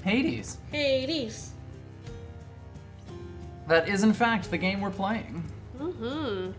Hades. Hades. That is, in fact, the game we're playing. Mm-hmm.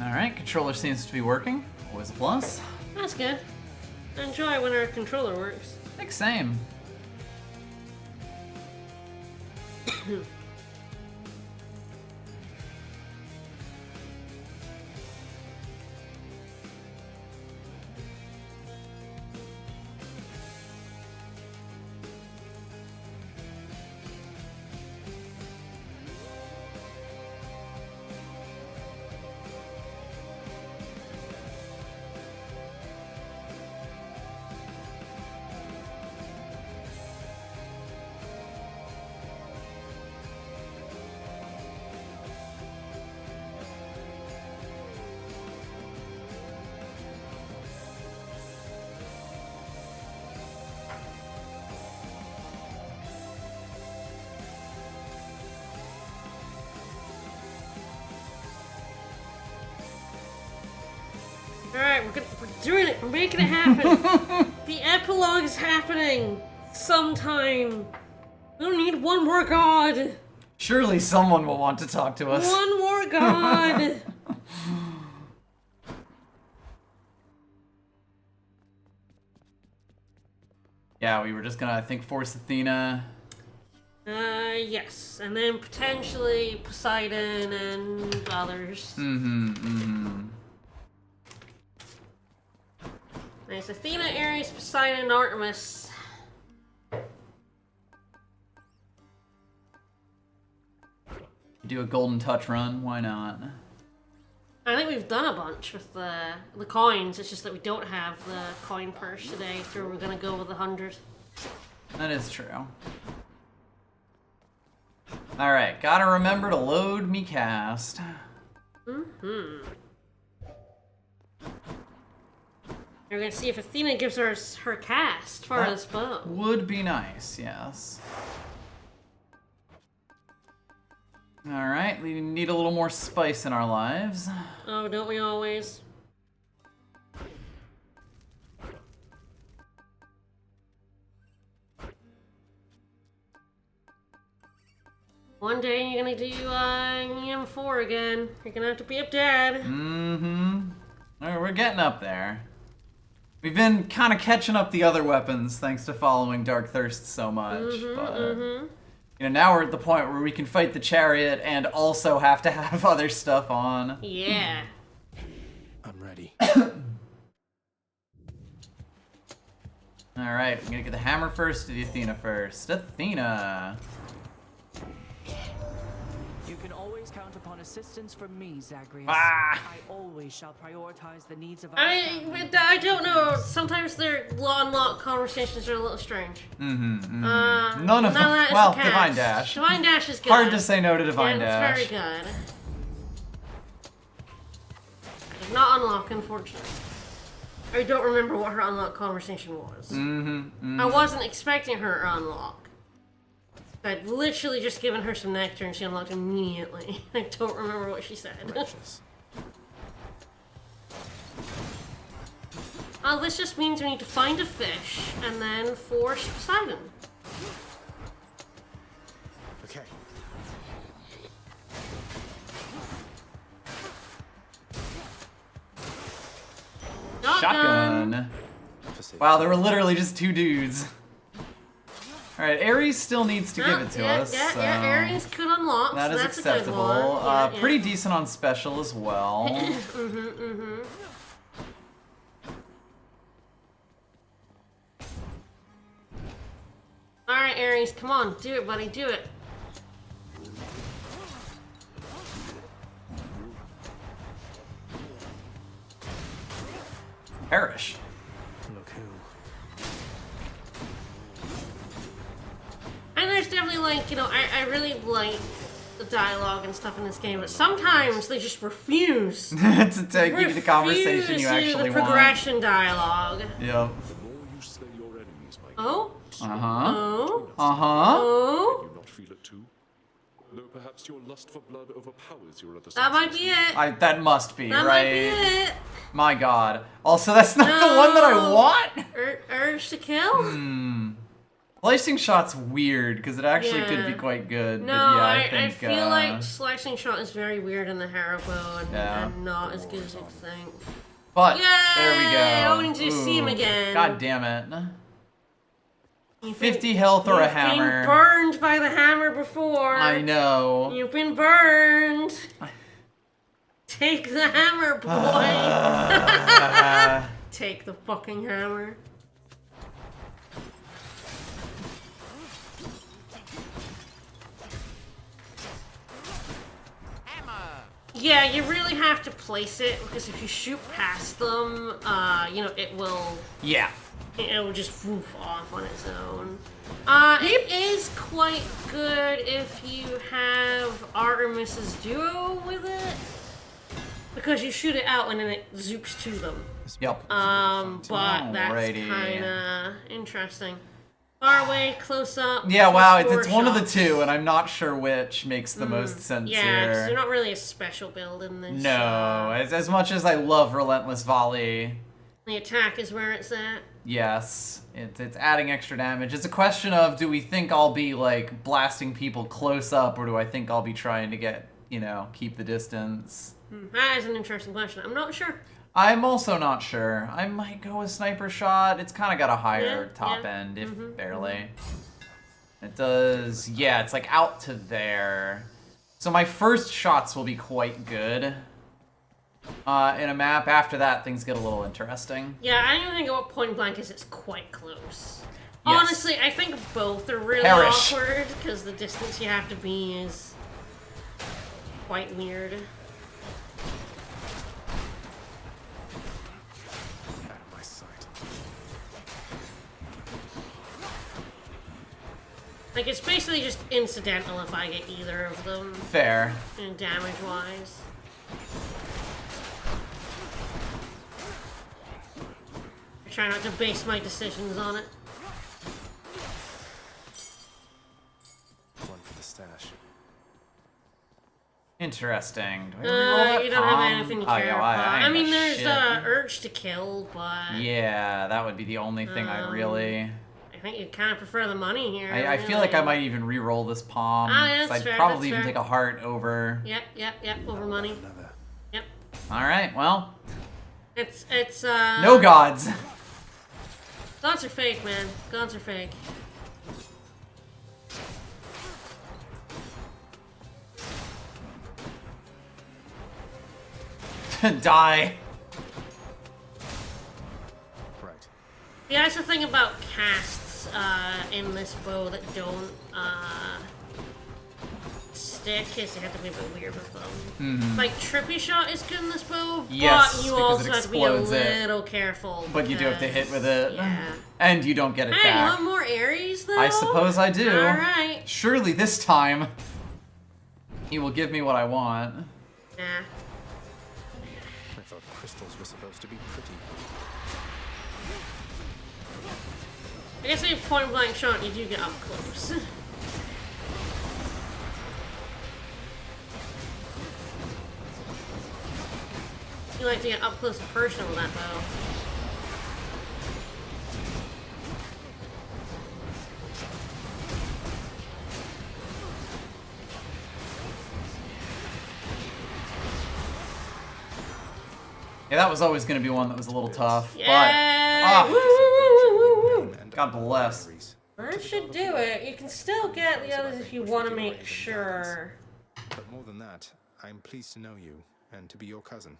Alright, controller seems to be working. Always a plus. That's good. I enjoy it when our controller works. I think same. Alright, we're doing it. We're making it happen. The epilogue is happening. Sometime. We don't need one more god. Surely someone will want to talk to us. One more god. Yeah, we were just gonna, I think, force Athena. Yes. And then potentially Poseidon and others. Nice. Athena, Ares, Poseidon, and Artemis. Do a golden touch run, why not? I think we've done a bunch with the coins. It's just that we don't have the coin purse today, so we're gonna go with 100. That is true. Alright, gotta remember to load me cast. Mm-hmm. We're gonna see if Athena gives us her cast for this bow. Would be nice, yes. Alright, we need a little more spice in our lives. Oh, don't we always? One day you're gonna do EM4 again. You're gonna have to be up dad. Alright, we're getting up there. We've been kind of catching up the other weapons thanks to following Dark Thirst so much, but you know, now we're at the point where we can fight the chariot and also have to have other stuff on. Yeah. I'm ready. Alright, I'm gonna get the hammer first or the Athena first. Athena! You can always count upon assistance from me, Zagreus. Ah! I always shall prioritize the needs of our I don't know. Sometimes their unlock conversations are a little strange. None of them. that is Well, the cast. Divine Dash. Divine Dash is good. Hard to say no to Divine Dash. It's very good. It's not unlock, unfortunately. I don't remember what her unlock conversation was. I wasn't expecting her to unlock. I'd literally just given her some nectar and she unlocked immediately. I don't remember what she said. Precious. This just means we need to find a fish and then force Poseidon. Okay. Shotgun. Wow, there were literally just two dudes. Alright, Ares still needs to give it to us. Yeah, so Ares could unlock. that so is that's acceptable. A good one. Pretty decent on special as well. Alright, Ares, come on. Do it, buddy. Do it. Perish. Look who. And there's definitely, like, you know, I really like the dialogue and stuff in this game, but sometimes they just refuse. To take you to the conversation you refuse actually the want. progression dialogue. Yep. The more you slay your enemies, my Oh? Uh-huh. Oh? Uh-huh. Oh? you not feel it too? Though perhaps your lust for blood overpowers your other That might senses. be it. That must be, That right? might be it. My god. Also, that's not the one that I No. want? Urge to kill? Slicing shot's weird, because it actually could be Yeah. quite good. No, but yeah, I think, feel like slicing shot is very weird in the Haribo and, Yeah. and not as good as you think. But, Yay! there we go. I wanted to see him Ooh. again. God damn it. You've 50 health or a you've hammer. been burned by the hammer before. I know. You've been burned. Take the hammer, boy. Take the fucking hammer. Yeah, you really have to place it because if you shoot past them, you know, it will just woof off on its own. It is quite good if you have Artemis's duo with it because you shoot it out and then it zoops to them. Yep. But that's Alrighty. kind of interesting. Far away, close up. Yeah, wow, plus it's four one of the shots. two, and I'm not sure which makes the most sense Yeah, 'cause here. they're not really a special build in this. No, as much as I love Relentless Volley, The attack is where it's at. yes, it's adding extra damage. It's a question of, do we think I'll be, like, blasting people close up, or do I think I'll be trying to get, you know, keep the distance? That is an interesting question. I'm not sure. I'm also not sure. I might go with Sniper Shot. It's kind of got a higher Yeah, top yeah. end, if barely. It does, yeah, it's like out to there. So my first shots will be quite good in a map. After that, things get a little interesting. Yeah, I don't even think at what point blank is it's quite close. Yes. Honestly, I think both are really Perish. awkward because the distance you have to be is quite weird. Out of my sight. Like, it's basically just incidental if I get either of them, Fair. and damage-wise. I try not to base my decisions on it. One for the stash. Interesting. Do I reroll that You don't have palm? anything to Oh, care yeah, about. I I ain't mean, got there's shit. urge to kill, but Yeah, that would be the only thing I really... I think you kind of prefer the money here. I feel like I might even re-roll this palm. Ah, yeah, 'cause that's I'd fair, probably that's even fair. take a heart over. Yep, over money. Another. Yep. Alright, well, It's, no gods. Gods are fake, man. Gods are fake. Die. Right. Yeah, that's the thing about casts in this bow that don't stick is you have to be a bit weird with them. Like Trippy Shot is good in this bow, Yes, but you because also it have to be a explodes it. little careful. But you do have to hit because- with it. Yeah. And you don't get it Hey, you back. want more Ares though? I suppose I do. Alright. Surely this time, you will give me what I want. Nah. I thought crystals were supposed to be pretty. I guess if you point blank shot, you do get up close. You like to get up close and personal with that bow. Yeah, that was always going to be one that was a little tough. Yeah! But, Woo, woo, woo, woo, woo. And God bless. batteries. That should do it. You can still get the others if you want to make sure. But more than that, I'm pleased to know you and to be your cousin.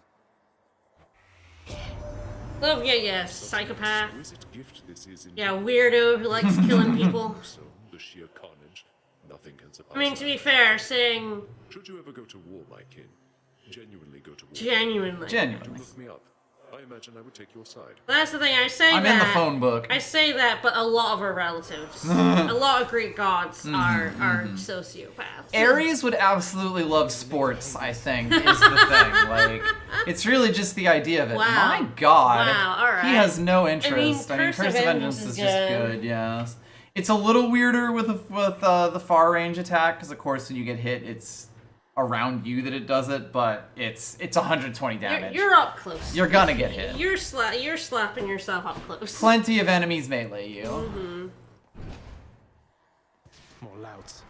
Oh, yeah, psychopath. Exquisite gift this is indeed. Yeah, weirdo who likes killing people. So, the sheer carnage, nothing can surpass I mean, to be that. fair, saying Should you ever go to war, my kin, genuinely go to war. genuinely. Do Genuinely. look me up. I imagine I would take your side. That's the thing, I say I'm that. in the phone book. I say that, but a lot of our relatives, a lot of Greek gods are sociopaths. Ares would absolutely love sports, I think, is the thing. Like, it's really just the idea of it. Wow. My God. Wow, alright. He has no interest. I mean, Curse of Vengeance is just good, yes. It's a little weirder with the far range attack, because of course when you get hit, it's around you that it does it, but it's 120 damage. You're up close. You're gonna get hit. You're slapping yourself up close. Plenty of enemies melee you. More louds.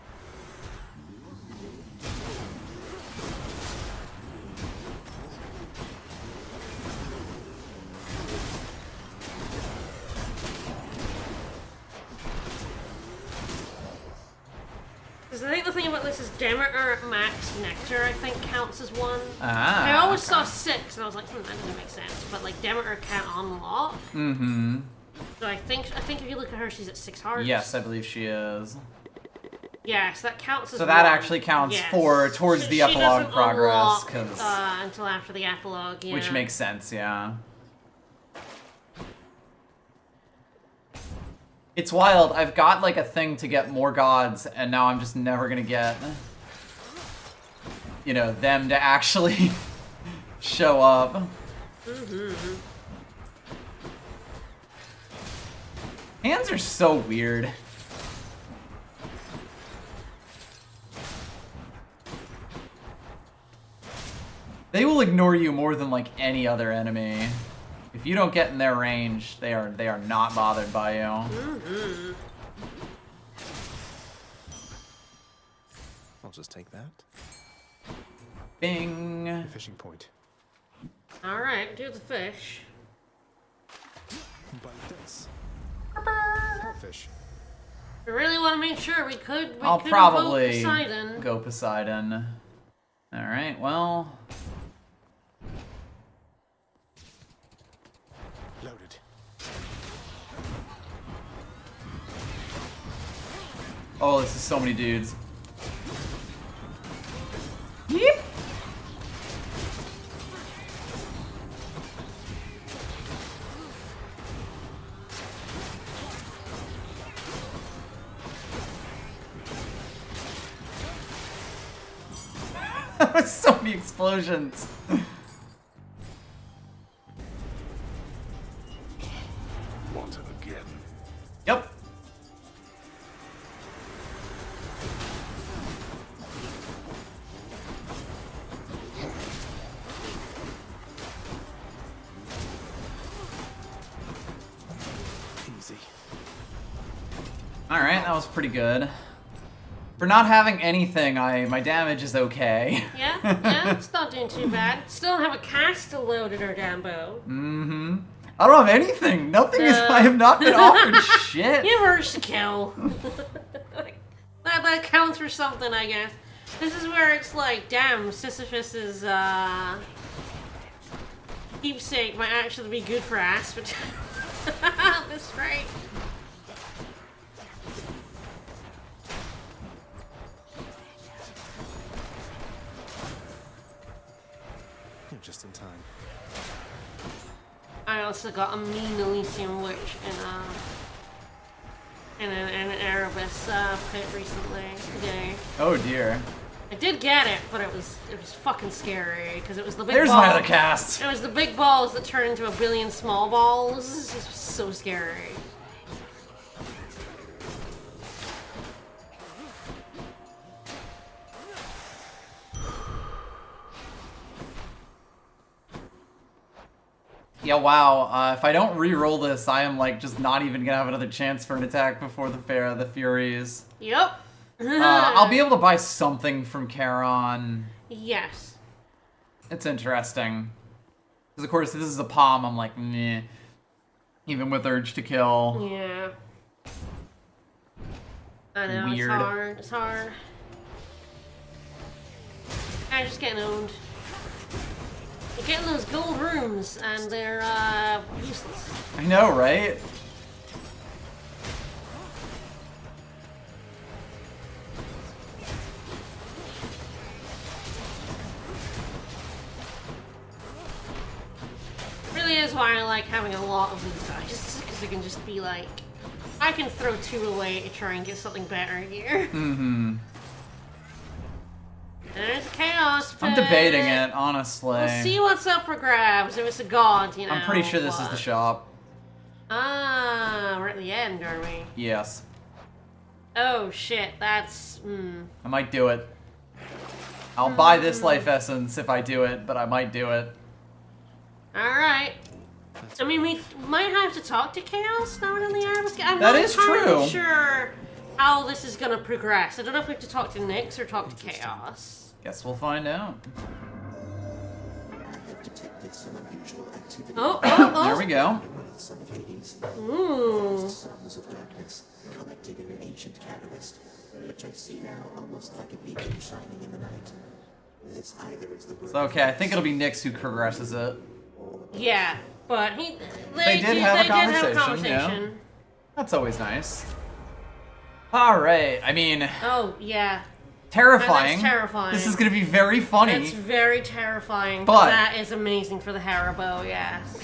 Because I think the thing about this is Demeter Max Nectar, I think, counts as one. Ah. I always saw 6, and I was like, that doesn't make sense. But like Demeter can't unlock. Mm-hmm. So I think if you look at her, she's at 6 hearts. Yes, I believe she is. Yes, that counts as So that one. actually counts Yes. towards the She epilogue doesn't progress, unlock, 'cause- until after the epilogue, yeah. which makes sense, yeah. It's wild. I've got like a thing to get more gods, and now I'm just never gonna get, you know, them to actually show up. Hands are so weird. They will ignore you more than like any other enemy. If you don't get in their range, they are not bothered by you. I'll just take that. Bing. Fishing point. Alright, do the fish. But this. Fish. We really want to make sure we could I'll invoke probably Poseidon. go Poseidon. All right, well, Loaded. oh, this is so many dudes. Yep. So many explosions. Want it again? Yep. Easy. All right, that was pretty good. For not having anything, my damage is okay. Yeah, it's not doing too bad. Still don't have a cast loaded or damn bow. Mm-hmm. I don't have anything. Nothing is. I have not been offered shit. Give her a skill. that counts for something, I guess. This is where it's like, damn, Sisyphus's keepsake might actually be good for ass, but that's right. You're just in time. I also got a mean Elysium Witch in an Erebus pit recently today. Oh dear. I did get it, but it was fucking scary because it was the big There's ball. my other cast. It was the big balls that turned into a billion small balls. It was so scary. Yeah, wow. If I don't re-roll this, I am like just not even gonna have another chance for an attack before the Furies. Yep. I'll be able to buy something from Charon. Yes. It's interesting. Because of course, if this is a palm, I'm like, meh. Even with Urge to Kill. Yeah. I know, Weird. it's hard. It's hard. I'm just getting owned. You're getting those gold rooms, and they're useless. I know, right? Really is why I like having a lot of these dice, because it can just be like, I can throw 2 away to try and get something better here. Mm-hmm. There's chaos. I'm pit. debating it, honestly. We'll see what's up for grabs. If it's a god, you know. I'm pretty sure this is the but- shop. Ah, we're at the end, are we? Yes. Oh shit, that's. I might do it. I'll buy this life essence if I do it, but I might do it. Alright. I mean, we might have to talk to Chaos now in the Arabs. I'm That not is entirely true. sure how this is gonna progress. I don't know if we have to talk to Nyx or talk to Chaos. Guess we'll find out. Oh, oh, oh! There we go. Ooh. Songs of darkness collected in an ancient catalyst, which I see now almost like a beacon shining in the night. This either is the It's okay, I think it'll be Nyx who progresses it. Yeah, but They did have a conversation, That's always nice. Alright, I mean, Oh, yeah. terrifying. That's terrifying. This is gonna be very funny. That's very terrifying. But- that is amazing for the Haribo, yes.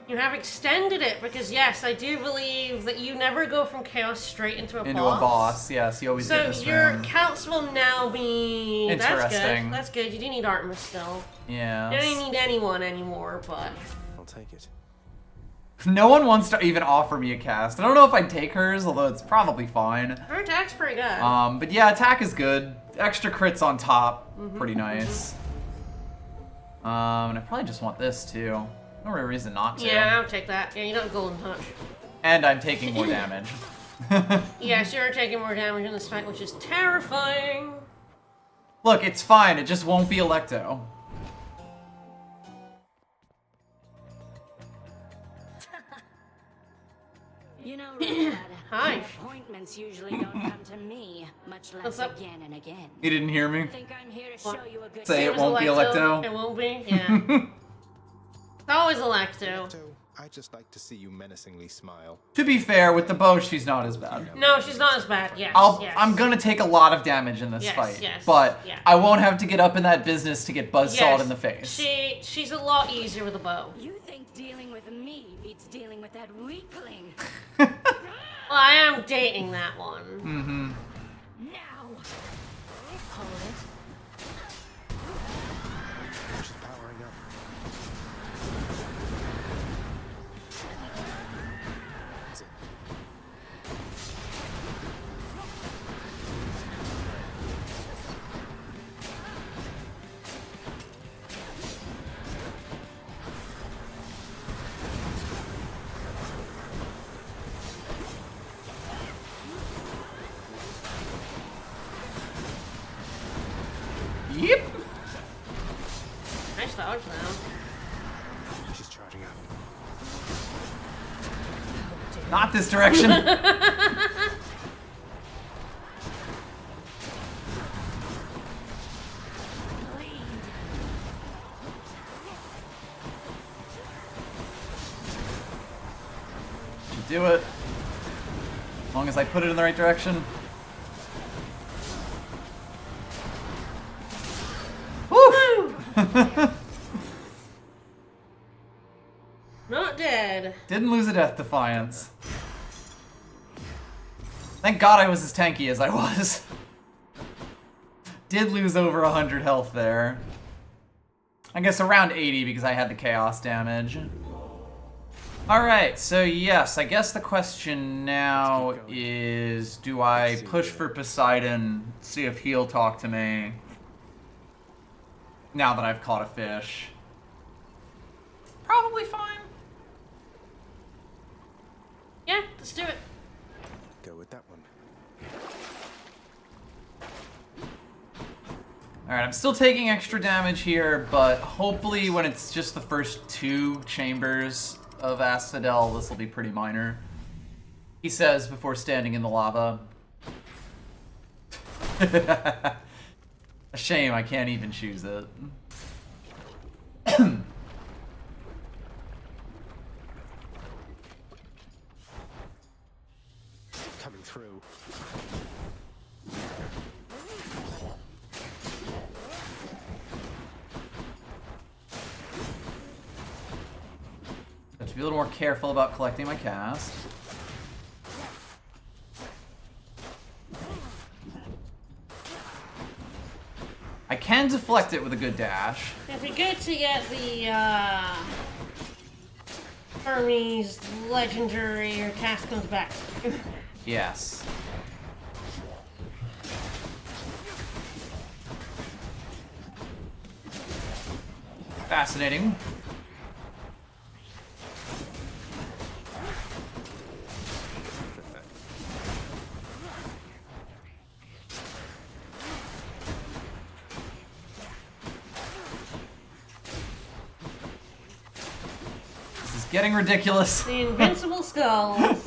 You have extended it because, yes, I do believe that you never go from chaos straight into a Into a boss, yes, you always So get this your room. counts will now be That's Interesting. good. That's good. You do need Artemis still. Yeah. You don't even need anyone anymore, but I'll take it. No one wants to even offer me a cast. I don't know if I'd take hers, although it's probably fine. her attack's pretty good. But yeah, attack is good. Extra crits on top, pretty nice. And I probably just want this too. No real reason not to. Yeah, I'll take that. Yeah, you don't golden touch. And I'm taking more damage. Yes, you're taking more damage in this fight, which is terrifying. Look, it's fine. It just won't be Electo. You know, Rad, Hi. appointments usually don't come to me, much What's less up? again and again. You didn't hear me? I think I'm here to show you a good Say Same it as won't be Electo. It won't be? Yeah. It's always Electo. So, I just like to see you menacingly smile. To be fair, with the bow, she's not as bad. No, she's not as bad. Yes. yes. I'm gonna take a lot of damage in this Yes, fight, yes, but yeah. I won't have to get up in that business to get buzzsawed Yes, in the face. She's a lot easier with a bow. You think dealing with me beats dealing with that weakling? Well, I am dating that one. Mm-hmm. Now! Hold it. She's powering up. That's it. Yep. Nice dodge now. She's charging up. Not this direction. Should do it. As long as I put it in the right direction. Woo! Not dead. Didn't lose a Death Defiance. Thank God I was as tanky as I was. Did lose over 100 health there. I guess around 80 because I had the chaos damage. Alright, so yes, I guess the question now is, do I push for Poseidon, see if he'll talk to me, now that I've caught a fish? Probably fine. Yeah, let's do it. Go with that one. Alright, I'm still taking extra damage here, but hopefully when it's just the first 2 chambers of Asphodel, this will be pretty minor. He says before standing in the lava. A shame I can't even choose it. Coming through. I have to be a little more careful about collecting my cast. I can deflect it with a good dash. It'd be good to get the Hermes legendary or cast comes back. Yes. Fascinating. This is getting ridiculous. The invincible skulls.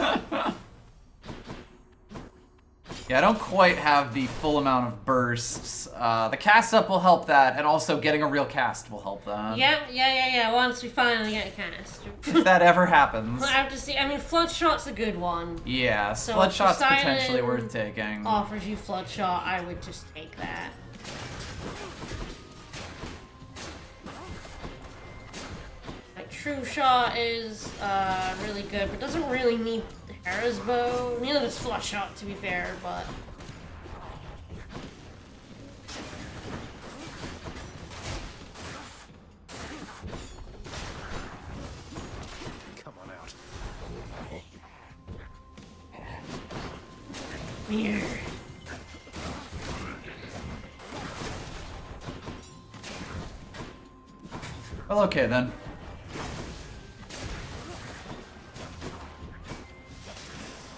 Yeah, I don't quite have the full amount of bursts. The cast up will help that, and also getting a real cast will help that. Yeah. Once we finally get a cast. If that ever happens. We'll have to see. I mean, flood shot's a good one. Yeah, So flood if shot's Poseidon potentially worth taking. Offers you flood shot, I would just take that. Like true shot is really good, but doesn't really need Hera's bow. Neither does flood shot, to be fair, but. Come on out. Here. Well, okay then.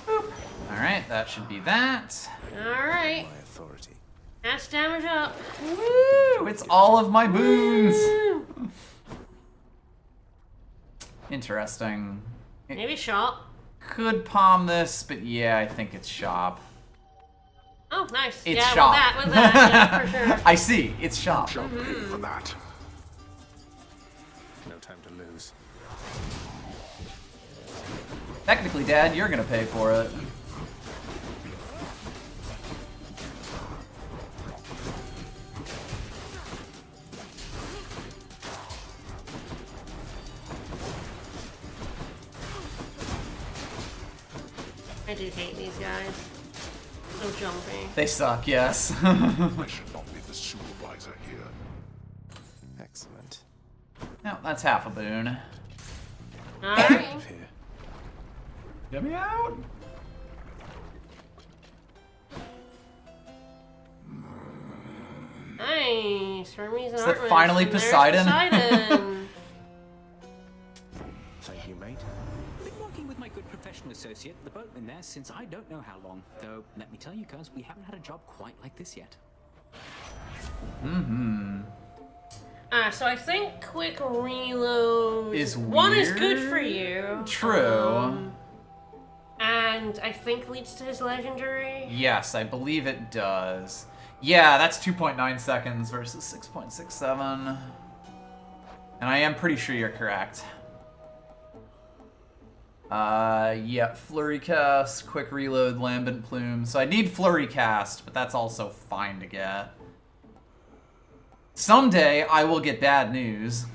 Boop. Alright, that should be that. Alright. My authority. Cast damage up. Woo! It's all of my boons! Woo! Interesting. It Maybe shot. could palm this, but yeah, I think it's shop. Oh, nice. It's yeah, shop. with that, yeah, for sure. I see, it's shop. Shall pay for that. No time to lose. Technically, Dad, you're gonna pay for it. I do hate these guys. So jumpy. They suck, yes. I should not be the supervisor here. Excellent. No, that's half a boon. Alright. Here. Get me out! Nice. Hermes and Is that Artemis, finally and there's Poseidon? Poseidon. Thank you, mate. Been working with my good professional associate, the boatman there, since I don't know how long. Though, let me tell you guys, we haven't had a job quite like this yet. So I think quick reload Is one is good weird? for you. True. And I think leads to his legendary. Yes, I believe it does. Yeah, that's 2.9 seconds versus 6.67. And I am pretty sure you're correct. Yeah, Flurry Cast, Quick Reload, Lambent Plume. So I need Flurry Cast, but that's also fine to get. Someday, I will get bad news.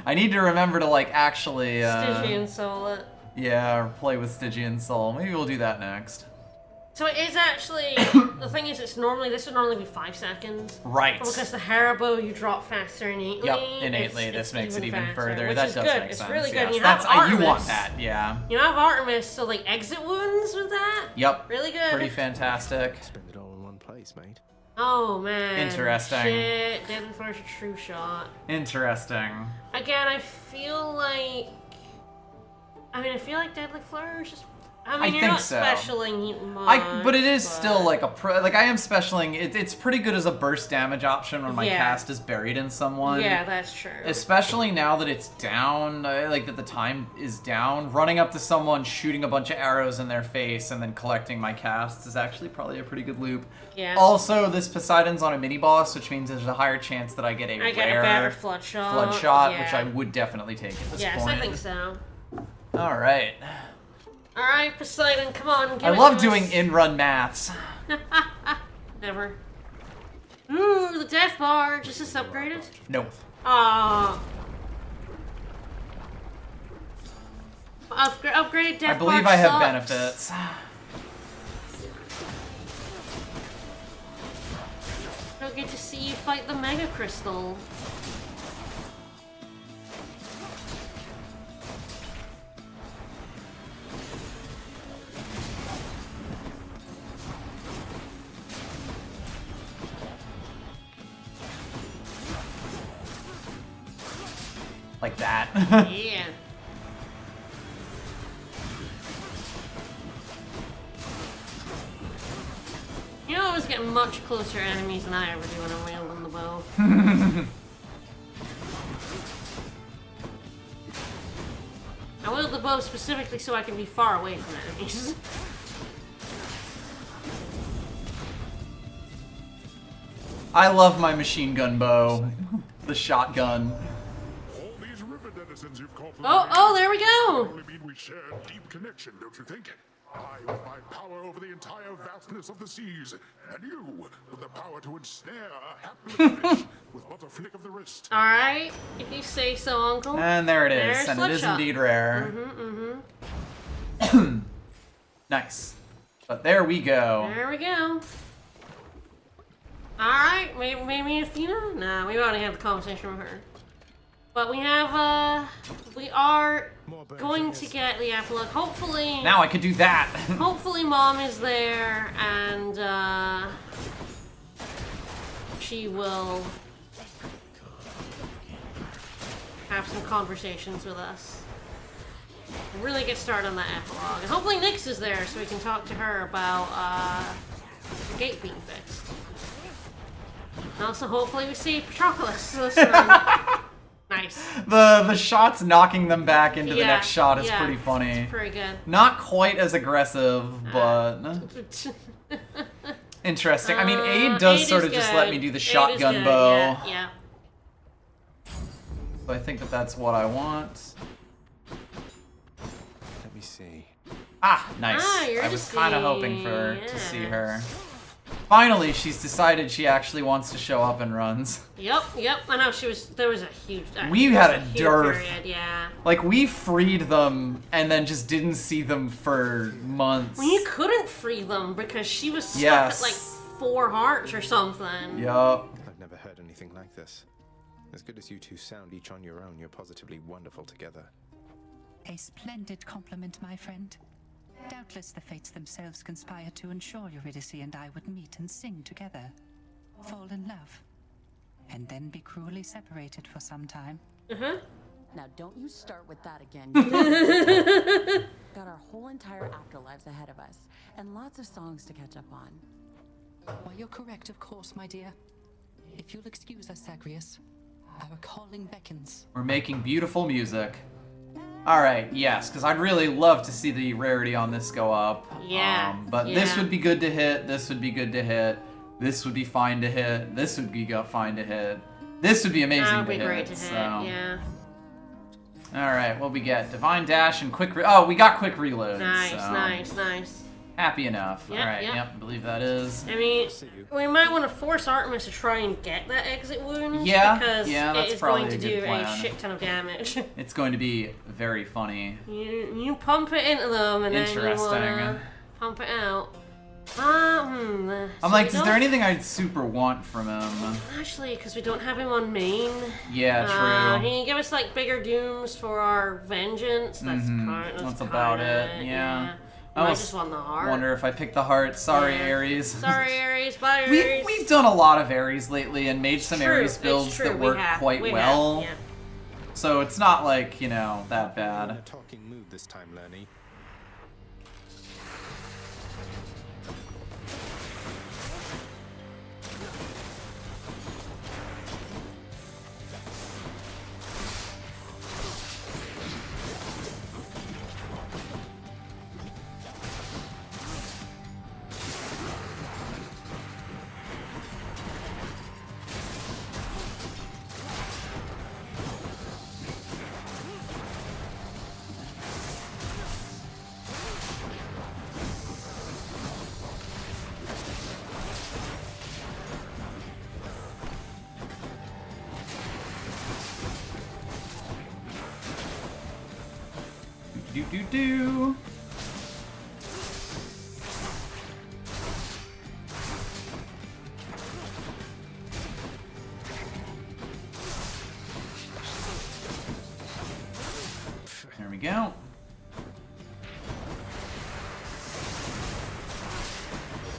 I need to remember to, like, actually, Stygian Soul it. yeah, or play with Stygian Soul. Maybe we'll do that next. So it is actually, the thing is, this would normally be 5 seconds. Right. But because the Haribo, you drop faster innately. Yep, innately. This makes it even faster, further. which That is does good. make It's sense. really good. Yes. And you That's have Artemis. you want that, yeah. You have Artemis, so like exit wounds with that. Yep. Really good. Pretty fantastic. Spend it all in one place, mate. Oh man. Interesting. Shit. Deadly Flourish, a true shot. Interesting. Again, I feel like Deadly Flourish is I mean, I you're think not so. specialing much. But it is still like like I am specialing. It's pretty good as a burst damage option when my Yeah. cast is buried in someone. Yeah, that's true. Especially now that it's down, like that the time is down. Running up to someone, shooting a bunch of arrows in their face, and then collecting my casts is actually probably a pretty good loop. Yeah. Also, this Poseidon's on a mini boss, which means there's a higher chance that I get a I get a rare better flood shot. flood shot, Yeah. which I would definitely take at this Yes, point. I think so. All right. All right, Poseidon, come on. Give I it love to doing us. in-run maths. Never. Ooh, the death bar. Just this upgraded? Nope. Aww. Upgrade death I believe bar I have sucks. benefits. Don't get to see you fight the Mega Crystal. Like that. Yeah. You know, I was getting much closer enemies than I ever do when I'm wielding the bow. I wield the bow specifically so I can be far away from enemies. I love my machine gun bow. The shotgun. All these river denizens you've caught Oh, there we go! only mean we share a deep connection, don't you think? I with my power over the entire vastness of the seas, and you with the power to ensnare a hapless fish with but a flick of the wrist. Alright, if you say so, Uncle. And there it is, There's and it is Bloodshot. indeed rare. Nice. But there we go. There we go. Alright, maybe Athena? Nah, we've already had the conversation with her. But we have, we are going to get the epilogue. Hopefully, Now I could do that. hopefully Mom is there and, she will have some conversations with us. Really get started on that epilogue. And hopefully Nyx is there so we can talk to her about, the gate being fixed. And also, hopefully we see Patroclus this run. Nice. The shots knocking them back into the Yeah, next shot is yeah. pretty funny. Pretty good. Not quite as aggressive, but interesting. I mean, Aid does Aid sort is of just good. let me do the Aid is shotgun good, bow. Yeah, yeah. So I think that that's what I want. Let me see. Ah, nice. Ah, you're I to was kind of see, hoping to see yes. her. Finally, she's decided she actually wants to show up and runs. Yep. I know there was a huge. We had a huge dearth. Period, yeah. Like, we freed them and then just didn't see them for months. Well, you couldn't free them because she was stuck Yes. at like 4 hearts or something. Yup. I've never heard anything like this. As good as you two sound each on your own, you're positively wonderful together. A splendid compliment, my friend. Doubtless the fates themselves conspired to ensure Eurydice and I would meet and sing together, fall in love, and then be cruelly separated for some time. Now don't you start with that again. Got our whole entire afterlives ahead of us, and lots of songs to catch up on. Why, you're correct, of course, my dear. If you'll excuse us, Zagreus, our calling beckons. We're making beautiful music. Alright, yes, because I'd really love to see the rarity on this go up. Yeah, But this yeah. would be good to hit, this would be good to hit, this would be fine to hit, this would be fine to hit, this would be amazing That would to be hit. great to hit. So. Yeah. Alright, what we get? Divine Dash and quick oh, we got quick reloads. Nice, so nice. Happy enough. Yep, Alright, yep. I believe that is. I mean, we might want to force Artemis to try and get that exit wound. Yeah, because yeah, that's it is probably going to a good do a plan. shit ton of damage. It's going to be very funny. you pump it into them and then you Interesting. wanna pump it out. I'm like, is there anything I'd super want from him? Actually, because we don't have him on main. Yeah, true. He can give us like bigger dooms for our vengeance. That's That's about it. Yeah. I just want the heart. Wonder if I picked the heart. Sorry, Yeah. Ares. Sorry, Ares. Bye, Ares. We've done a lot of Ares lately and made some True, Ares it's builds true, that we work have, quite we well. have, yeah. So it's not like, that In a bad. talking mood this time, Lenny. Do do do. There we go.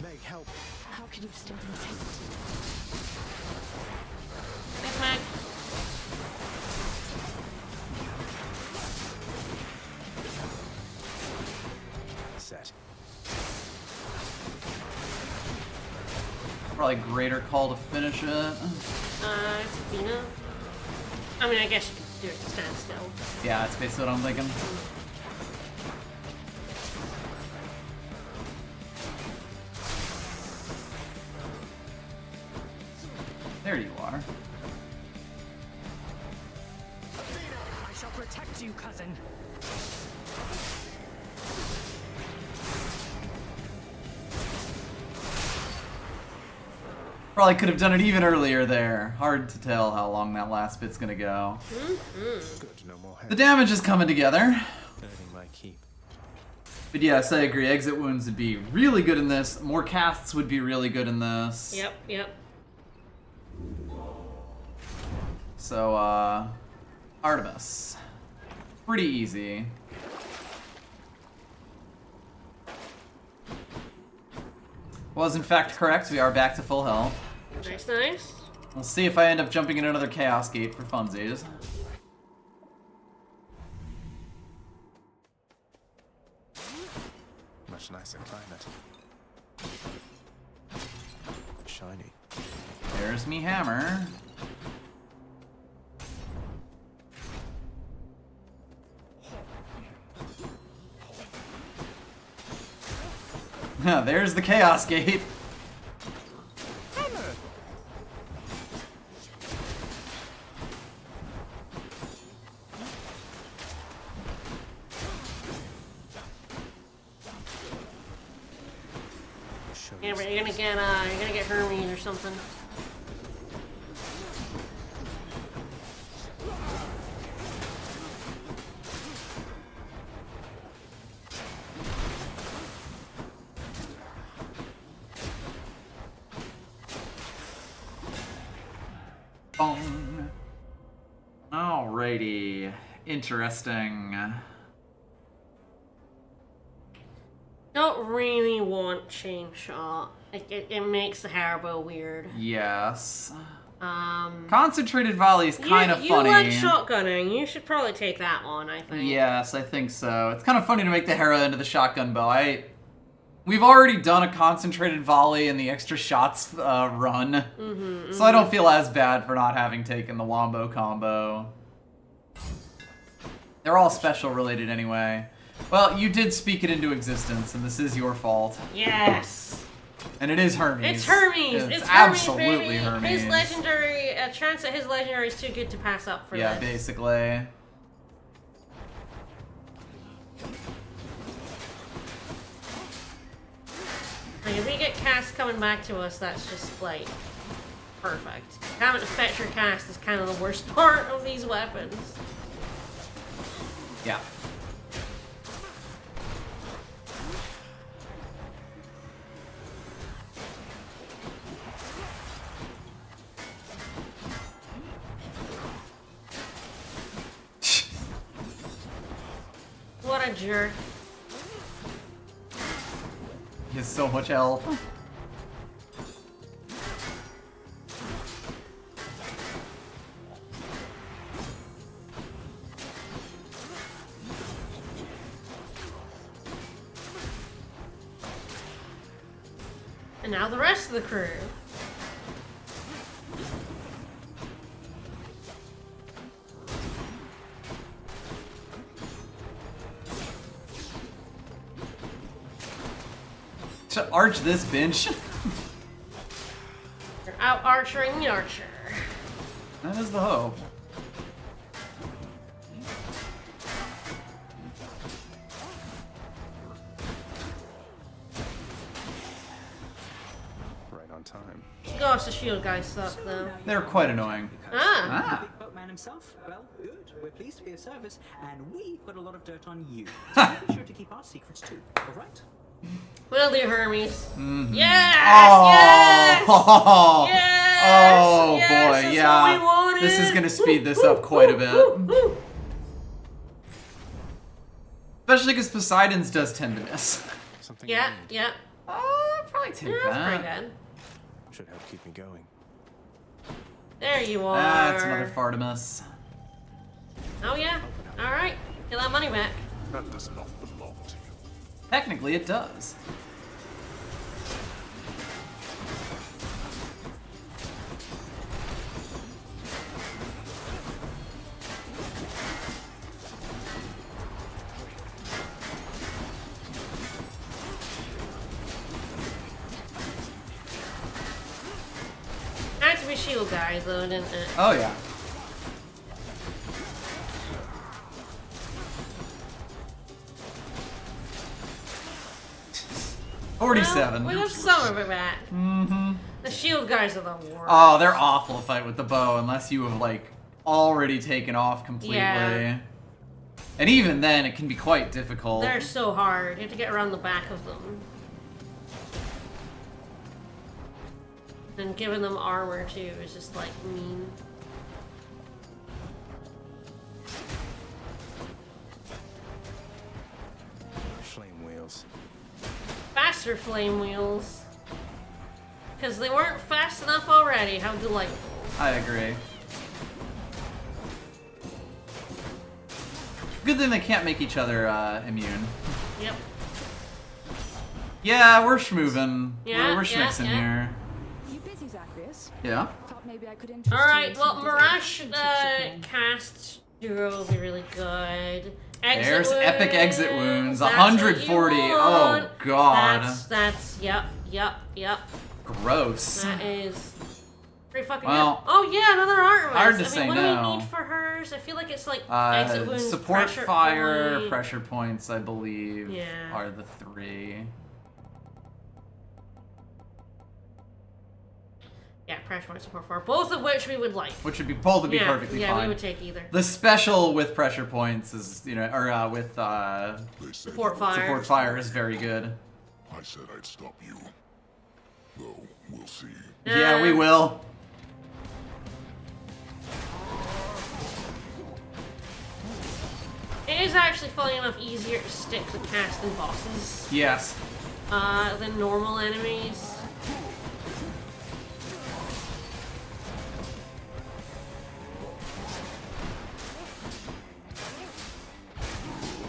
Meg, help. How could you still resist? Thanks, Mac. Set. Probably greater call to finish it. Sabina. I mean, I guess you could do it to stand still. Yeah, that's basically what I'm thinking. There you are. I shall protect you, cousin. Probably could have done it even earlier there. Hard to tell how long that last bit's gonna go. Good, no more The head. damage is coming together. Earning my keep. But yes, I agree. Exit wounds would be really good in this. More casts would be really good in this. Yep, yep. So, Artemis. Pretty easy. Was in fact correct. We are back to full health. Nice, nice. We'll see if I end up jumping in another Chaos Gate for funsies. Much nicer climate. Shiny. There's me hammer. There's the Chaos Gate. Show Yeah, you but you're gonna get Hermes or something. Bong. Alrighty. Interesting. Don't really want chain shot. It makes the Haribo weird. Yes. Concentrated volley is kind of you funny. like shotgunning. You should probably take that one, I think. Yes, I think so. It's kind of funny to make the Hera into the shotgun bow. We've already done a concentrated volley in the extra shots run, so I don't feel as bad for not having taken the Wombo combo. They're all special related anyway. Well, you did speak it into existence, and this is your fault. Yes. And it is Hermes. It's Hermes. It's Hermes, absolutely baby. Hermes. His legendary, a chance that his legendary is too good to pass up for Yeah, this. basically. Like, if we get cast coming back to us, that's just like perfect. Having to fetch your cast is kind of the worst part of these weapons. Yeah. What a jerk. He has so much health. And now the rest of the crew. To arch this bench. You're out archering the archer. That is the hope. right on time. Gosh, the shield guys suck though. They're quite annoying. Ah. Big boat man himself? Well, good. We're pleased to be of service, and we've got a lot of dirt on you. So be sure to keep our secrets too, alright? Will do, Hermes. Mm-hmm. Yes! Oh! Yes! Yes! Oh Yes! boy, That's yeah. what we wanted. This is gonna speed this up quite a bit. Especially because Poseidon's does tend to miss. Something Yeah, I need. yeah. I'll probably take Yeah, that's that. pretty good. Should help keep me going. There you are. That's another Fartimus. Oh yeah. All right. Get that money back. That does not belong to you. Technically, it does. Had to be shield guys though, didn't it? Oh yeah. Well, 47. we have some of it back. Mm-hmm. The shield guys are the worst. Oh, they're awful to fight with the bow unless you have like already taken off completely. Yeah. And even then, it can be quite difficult. They're so hard. You have to get around the back of them. And giving them armor too is just like mean. Flame wheels. Faster flame wheels. Because they weren't fast enough already. How delightful. I agree. Good thing they can't make each other immune. Yep. Yeah, we're schmoovin'. Yeah, we're yeah, schmixing yeah. here. You busy, Zacharias? Yeah. Thought maybe I could interest Alright, you well, in Mirage some of these cast duo will be really good. Exit There's wounds, epic exit wounds. that's what you 140. Oh, want. God. That's, yep. Gross. That is pretty fucking Well, good. Oh yeah, another armor. hard to I say mean, what do no. we need for hers? I feel like it's like exit wounds, Support pressure fire, point. pressure points, I believe, Yeah. are the three. Yeah, pressure point, support fire. Both of which we would like. Which would be both would be Yeah, perfectly yeah, fine. we would take either. The special with pressure points is, you know, or with They said Support you- fire. support fire is very good. I said I'd stop you. Though, we'll see. Yeah, we will. It is actually, funny enough, easier to stick the cast than bosses. Yes. Than normal enemies.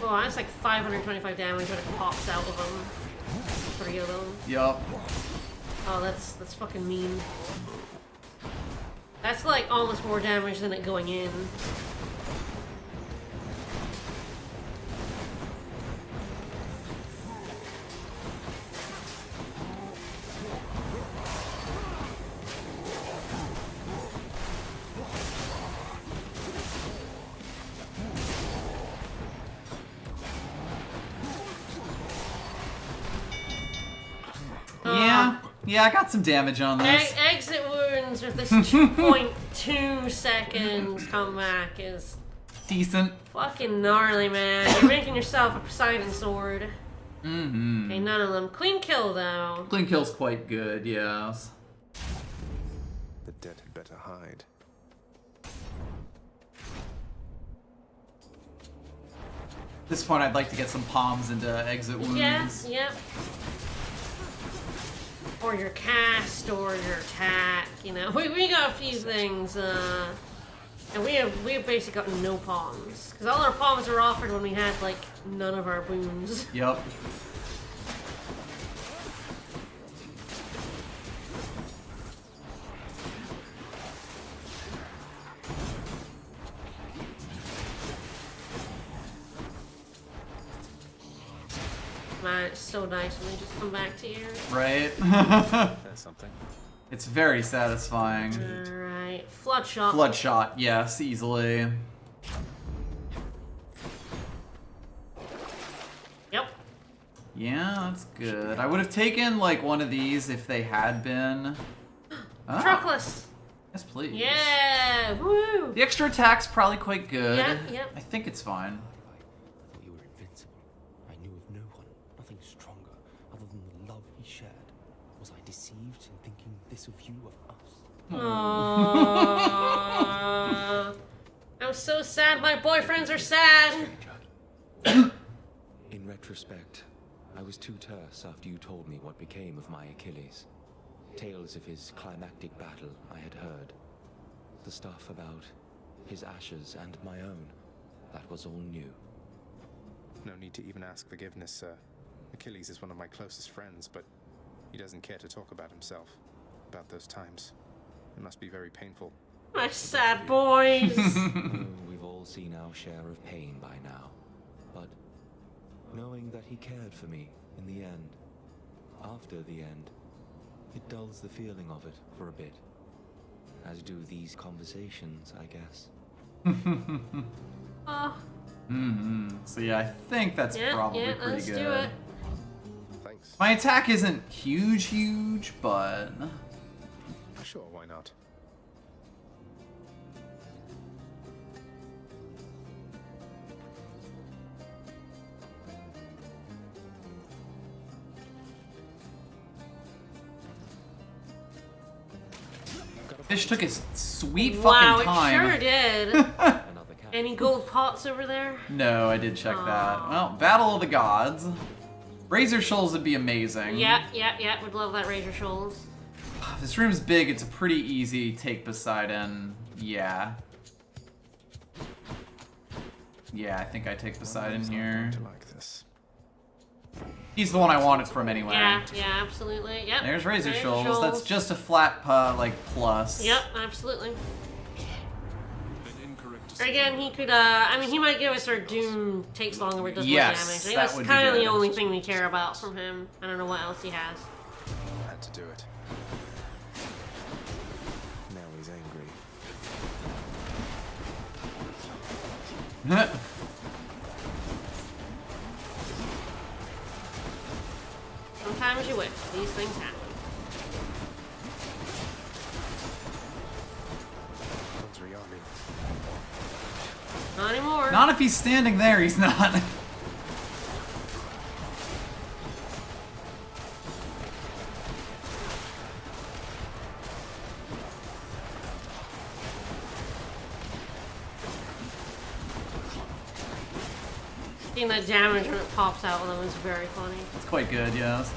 Oh, that's like 525 damage when it pops out of them. 3 of them. Yup. Oh, that's fucking mean. That's like almost more damage than it going in. Yeah, I got some damage on this. Exit wounds with this 2.2 seconds comeback is Decent. fucking gnarly, man. You're making yourself a Poseidon sword. Mm-hmm. Okay, none of them. Clean kill, though. Clean kill's quite good, yes. The dead had better hide. At this point, I'd like to get some palms into exit wounds. Yes, yep. Or your cast, or your attack, you know. We got a few things, and we have basically got no palms. Because all our palms were offered when we had, like, none of our wounds. Yup. Man, it's so nice when they just come back to you. Right? That's something. It's very satisfying. Alright, flood shot. Flood shot, yes, easily. Yep. Yeah, that's good. I would have taken, like, one of these if they had been... Ah, Truckless. Yes, please. Yeah, woo! The extra attack's probably quite good. Yeah, yep. I think it's fine. I thought you were invincible. I knew of no one, nothing stronger, other than the love we shared. Was I deceived in thinking this of you, of us? Aww. I'm so sad my boyfriends are sad. In retrospect, I was too terse after you told me what became of my Achilles. Tales of his climactic battle I had heard. The stuff about his ashes and my own, that was all new. No need to even ask forgiveness, sir. Achilles is one of my closest friends, but he doesn't care to talk about himself, about those times. It must be very painful. My sad boys. We've all seen our share of pain by now. But knowing that he cared for me in the end, after the end, it dulls the feeling of it for a bit. As do these conversations, I guess. So yeah, I think that's probably pretty let's good. do it. Thanks. My attack isn't huge, but Sure, why not? Fish took his sweet Wow, fucking time. it sure did. Any gold pots over there? No, I did check that. Well, Battle of the Gods. Razor Shoals would be amazing. Yeah. Would love that Razor Shoals. If this room's big, it's a pretty easy take Poseidon. Yeah. Yeah, I think I take Poseidon here. Like this. He's the one I wanted from anyway. Yeah, absolutely. Yep. There's Razor Shoals. That's just a flat plus. Yep, absolutely. Or again, he could, I mean, he might give us our Doom takes longer but does more damage. I think that's kind of the only thing we care about from him. I don't know what else he has. Had to do it. Now he's angry. Sometimes you wish. These things happen. One's rearming. Not anymore. Not if he's standing there, he's not. Seeing that damage when it pops out with them is very funny. It's quite good, yes.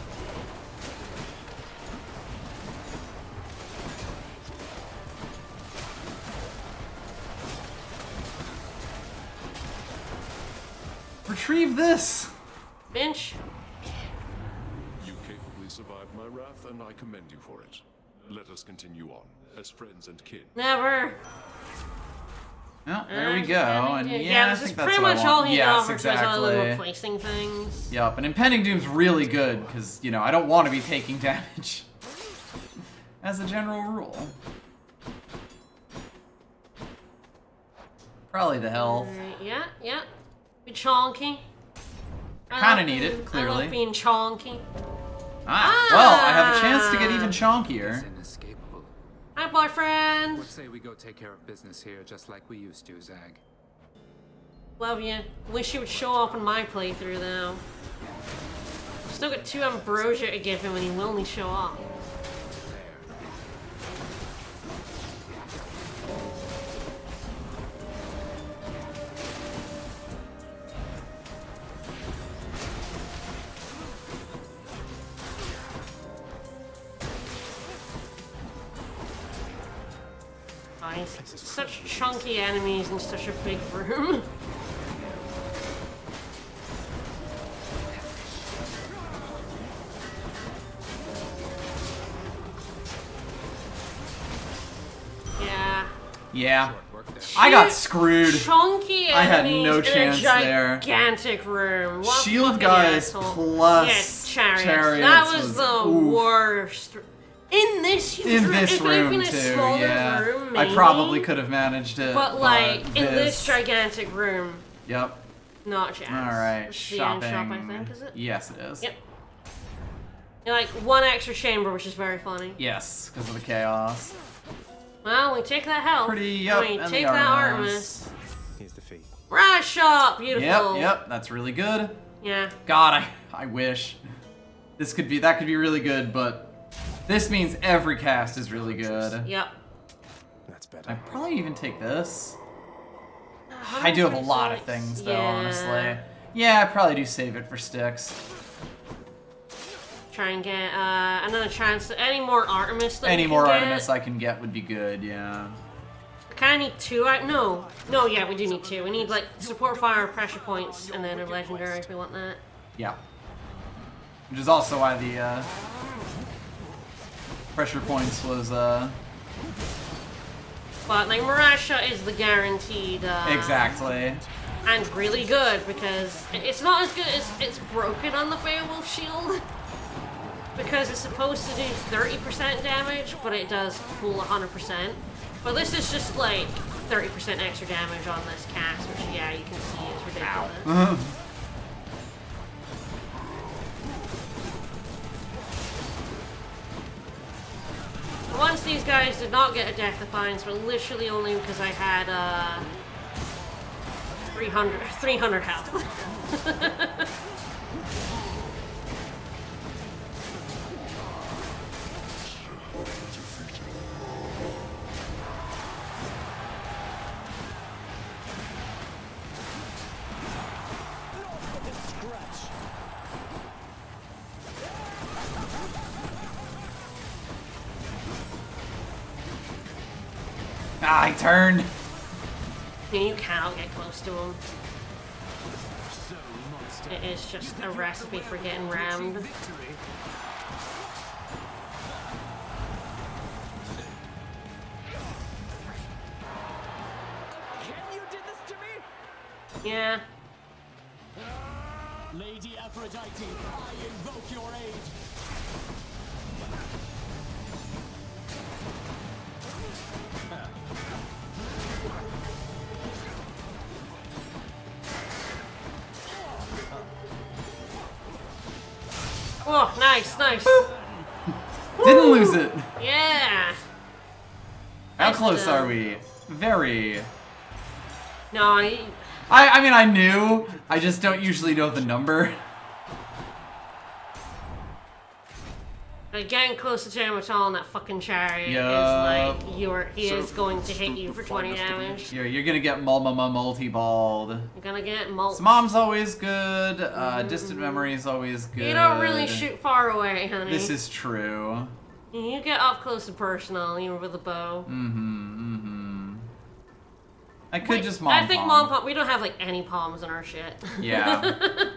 Retrieve this! Bench. You capably survived my wrath, and I commend you for it. Let us continue on, as friends and kin. Never. Oh, there we go. And yeah, I this think is that's pretty what much I all want. he Yes, offers to us other than exactly. replacing things. Yup, and Impending Doom's really good, because, you know, I don't want to be taking damage. As a general rule. Probably the health. Yeah. Be chonky. Kinda need it, clearly. I love being chonky. Well, I have a chance to get even chonkier. Inescapable. Hi, boyfriend. What say we go take care of business here just like we used to, Zag? Love you. Wish you would show up in my playthrough, though. Still got 2 ambrosia to give him, and he will only show up. Such chunky enemies in such a big room. Yeah. I got screwed. Chunky enemies I had no chance in a there. gigantic room. What Shield guys asshole. plus yes, chariots. chariots That was the oof. worst. In this huge In room, this if it had room been a too, smaller yeah. room, I maybe, probably could have managed it. But like in this gigantic room, Yep. not a chance. Alright, This is the end shopping. shop, I think, is it? Yes, it is. Yep. And, like one extra chamber, which is very funny. Yes, because of the chaos. Well, we take that health. Pretty, and we and take the that Artemis. Artemis. Here's the fee. Rise shot, beautiful. Yep, that's really good. Yeah. God, I wish. That could be really good, but this means every cast is really good. Yep. That's better. I'd probably even take this. I do have a lot of things, though, honestly. Yeah, I'd probably do save it for sticks. Try and get another chance. Any more Artemis that Any we can more get? Artemis I can get would be good, yeah. I kind of need 2. No, yeah, we do need 2. We need, like, support fire, pressure points, and then a legendary if we want that. Yeah. Which is also why the pressure points was But, like, Mirage Shot is the guaranteed, exactly. And really good, because it's not as good as it's broken on the Beowulf Shield. Because it's supposed to do 30% damage, but it does full 100%. But this is just, like, 30% extra damage on this cast, which, yeah, you can see is ridiculous. Once these guys did not get a Death Defiance, but literally only because I had 300 health. Ah, he turned. You cannot get close to him. It is just a recipe for getting rammed. Yeah. Lady Aphrodite, I invoke your aid. Oh, nice. Didn't lose it. Yeah. How close are we? Very. No, I mean, I knew. I just don't usually know the number. Getting close to Jamatal in that fucking chariot Yup. is like he is going to hit you for 20 damage. You're gonna get multi-balled. You're gonna get multi. Mom's always good. Distant memory is always good. You don't really shoot far away, honey. This is true. You get up close and personal, even with a bow. I could just mom. I think mom palm. We don't have like any palms in our shit. Yeah.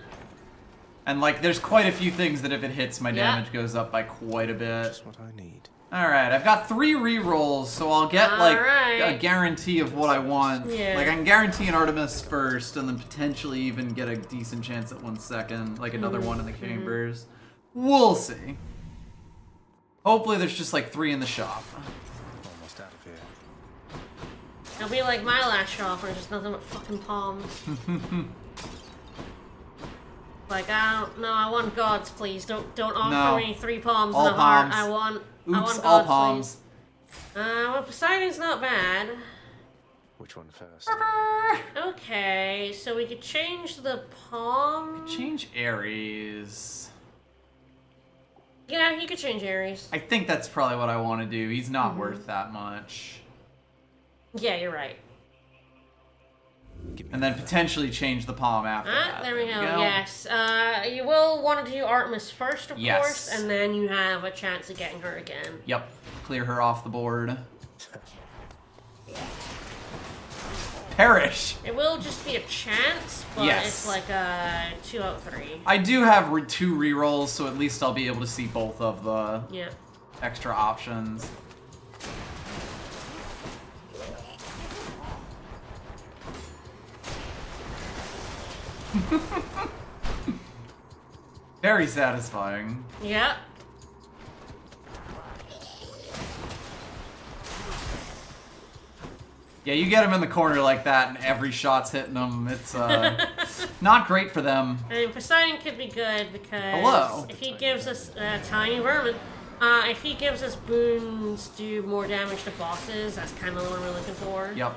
And like, there's quite a few things that if it hits, my damage goes up by quite a bit. Just what I need. All right, I've got 3 rerolls, so I'll get like a guarantee of what I want. Yeah. Like I can guarantee an Artemis first, and then potentially even get a decent chance at 1 second, like another one in the chambers. We'll see. Hopefully, there's just like 3 in the shop. Almost out of here. It'll be like my last shop, where it's just nothing but fucking palms. Like, I want gods, please. Don't offer me 3 palms all and a heart. palms. I want Oops, gods, all palms. please. Well, Poseidon's not bad. Which one first? Okay, so we could change the palm. Change Ares. Yeah, you could change Ares. I think that's probably what I want to do. He's not worth that much. Yeah, you're right. And then potentially change the palm after that. There we go. Yes. You will want to do Artemis first, of course, and then you have a chance of getting her again. Yep. Clear her off the board. Perish! It will just be a chance, but it's like a 2 out of 3. I do have 2 rerolls, so at least I'll be able to see both of the extra options. Very satisfying. Yep. Yeah, you get them in the corner like that and every shot's hitting them. It's not great for them. And Poseidon could be good because he gives us tiny vermin. If he gives us boons, do more damage to bosses. That's kind of the one we're looking for. Yep.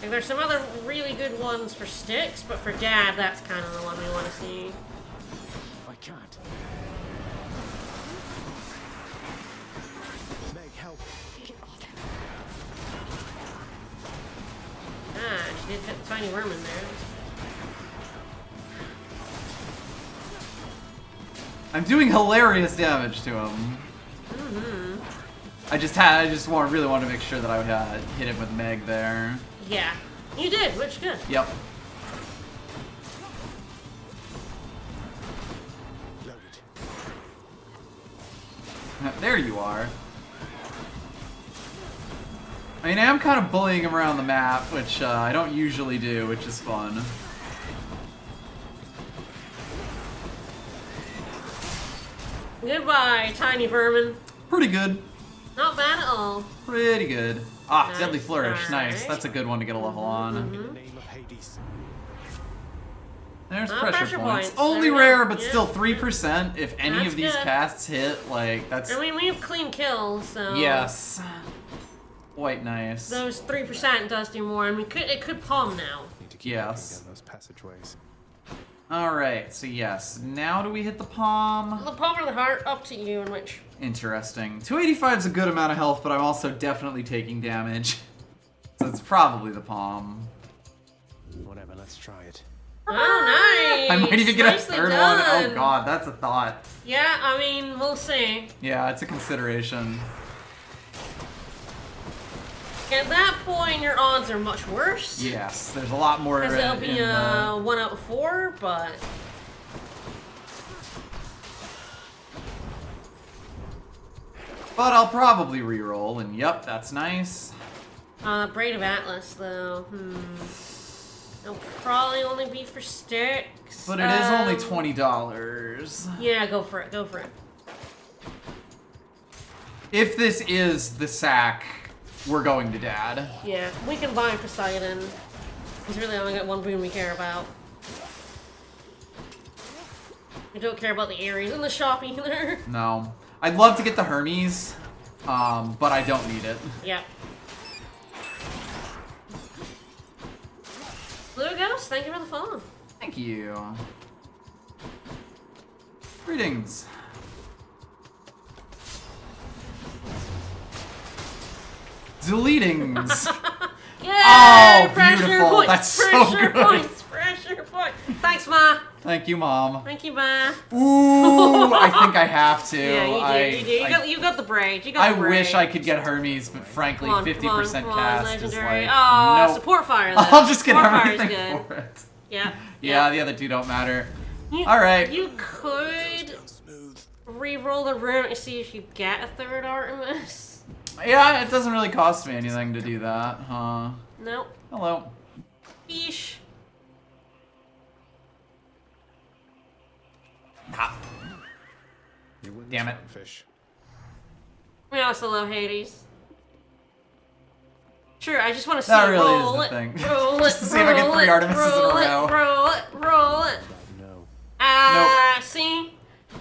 Like, there's some other really good ones for sticks, but for Dad, that's kind of the one we want to see. I can't. Meg, help. Ah, she did hit the tiny worm in there. I'm doing hilarious damage to him. Mm-hmm. I just really wanted to make sure that I would hit him with Meg there. Yeah, you did, which is good. Yep. There you are. I mean, I am kind of bullying him around the map, which I don't usually do, which is fun. Goodbye, tiny vermin. Pretty good. Not bad at all. Pretty good. Ah, Nice. Deadly Flourish. Nice. Alright. That's a good one to get a level on. In the name of Hades. There's Ah, pressure pressure points. points. Only There we rare, go. but Yeah. still 3%. If any That's of these good. casts hit, like, that's... I mean, we have clean kills, so... Yes. Quite nice. Those 3% does do more, and it could palm now. Yes. Again, those passageways. Alright, so yes. Now do we hit the palm? The palm or the heart, up to you, in which... Interesting. 285 is a good amount of health, but I'm also definitely taking damage. So it's probably the palm. Whatever, let's try it. Oh, nice! I might even get Nicely a third done. one. Oh god, that's a thought. Yeah, I mean, we'll see. Yeah, it's a consideration. At that point, your odds are much worse. Yes, there's a lot more Because it'll be in the... 1 out of 4, but... But I'll probably reroll, and yep, that's nice. Braid of Atlas, though. It'll probably only be for sticks. But it is only $20. Yeah, go for it, go for it. If this is the sack, we're going to Dad. Yeah, we can buy Poseidon. He's really only got one boon we care about. We don't care about the Ares in the shop either. No. I'd love to get the Hermes, but I don't need it. Yep. Blue Ghost, thank you for the follow. Thank you. Greetings. Deletings. Yay! Oh, pressure beautiful. Points, That's so pressure good. Points, pressure points. Thanks, Ma. Thank you, Mom. Thank you, Ma. Ooh, I think I have to. Yeah, you do. You got the braid. You got the braid. wish I could get Hermes, but frankly, Come on, 50% come on, cast legendary. is like, Oh, nope. support fire then. I'll just get Support fire's everything good. for it. Yeah. Yeah, the other two don't matter. You, All right. You could re-roll the room to see if you get a third Artemis. Yeah, it doesn't really cost me anything to do that, huh? Nope. Hello. Fish. Ha. Damn it. Fish. We also love Hades. Sure, I just want to see That it really roll is it, the thing. roll it, Just to see if I get roll 3 it, Artemises in a roll it, row. roll it, roll it. No. See?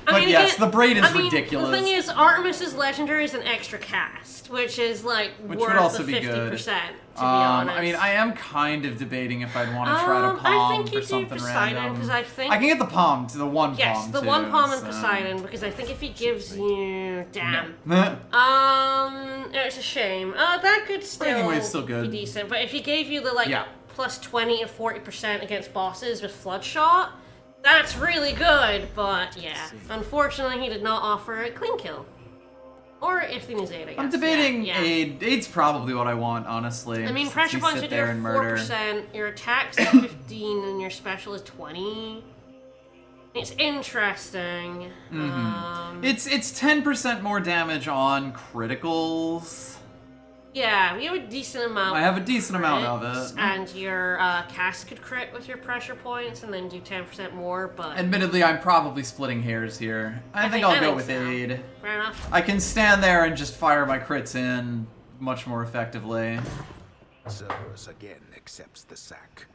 But yes, again, the braid is I mean, ridiculous. The thing is, Artemis' legendary is an extra cast, which is like Which worth would also the be 50%, good. to be honest. I mean, I am kind of debating if I'd want to try to I palm think you for do something Poseidon, random. 'cause I think- I can get the palm to the one Yes, palm the too, one palm and so. Poseidon, because I think if he gives you... Damn. No. It's a shame. That could still, Wave's still good. be decent, but if he gave you the, like, Yeah. plus 20 and 40% against bosses with Floodshot, that's really good, but yeah. Unfortunately, he did not offer a clean kill. Or if thing is 8, I guess. I'm debating yeah. aid. Aid's probably what I want, honestly. I mean, Since pressure you points sit would there do and murder. 4%, your attack's at 15, and your special is 20. It's interesting. It's 10% more damage on criticals. Yeah, you have a decent amount. I have a decent amount crits, of it. And your cast could crit with your pressure points and then do 10% more, but... Admittedly, I'm probably splitting hairs here. I think I'll go with so. aid. Fair enough. I can stand there and just fire my crits in much more effectively. Cerberus again accepts the sack.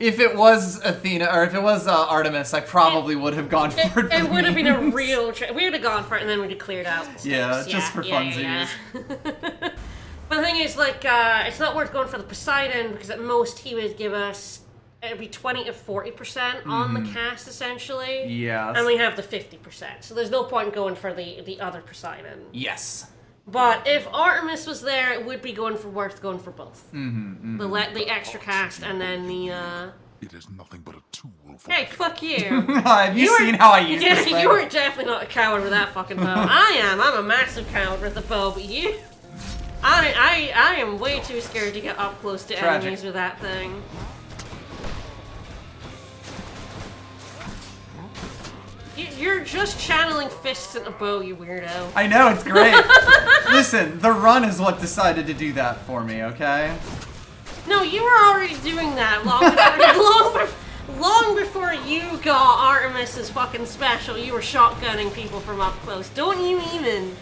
If it was Athena, or if it was Artemis, I probably would have gone for it. It would have been a real... we would have gone for it, and then we'd have cleared out Styx. Yeah, just for funsies. But the thing is, like, it's not worth going for the Poseidon, because at most he would give us... It'd be 20 to 40% on the cast, essentially. Yes. And we have the 50%. So there's no point in going for the other Poseidon. Yes. But if Artemis was there, it would be worth going for both. The extra cast and then the... It is nothing but a tool for... Hey, fuck you. Have you seen how I use this thing? You are definitely not a coward with that fucking bow. I am. I'm a massive coward with the bow, but you... I am way too scared to get up close to enemies with that thing. You're just channeling fists at a bow, you weirdo. I know, it's great. Listen, the run is what decided to do that for me, okay? No, you were already doing that long before you got Artemis's fucking special. You were shotgunning people from up close. Don't you even?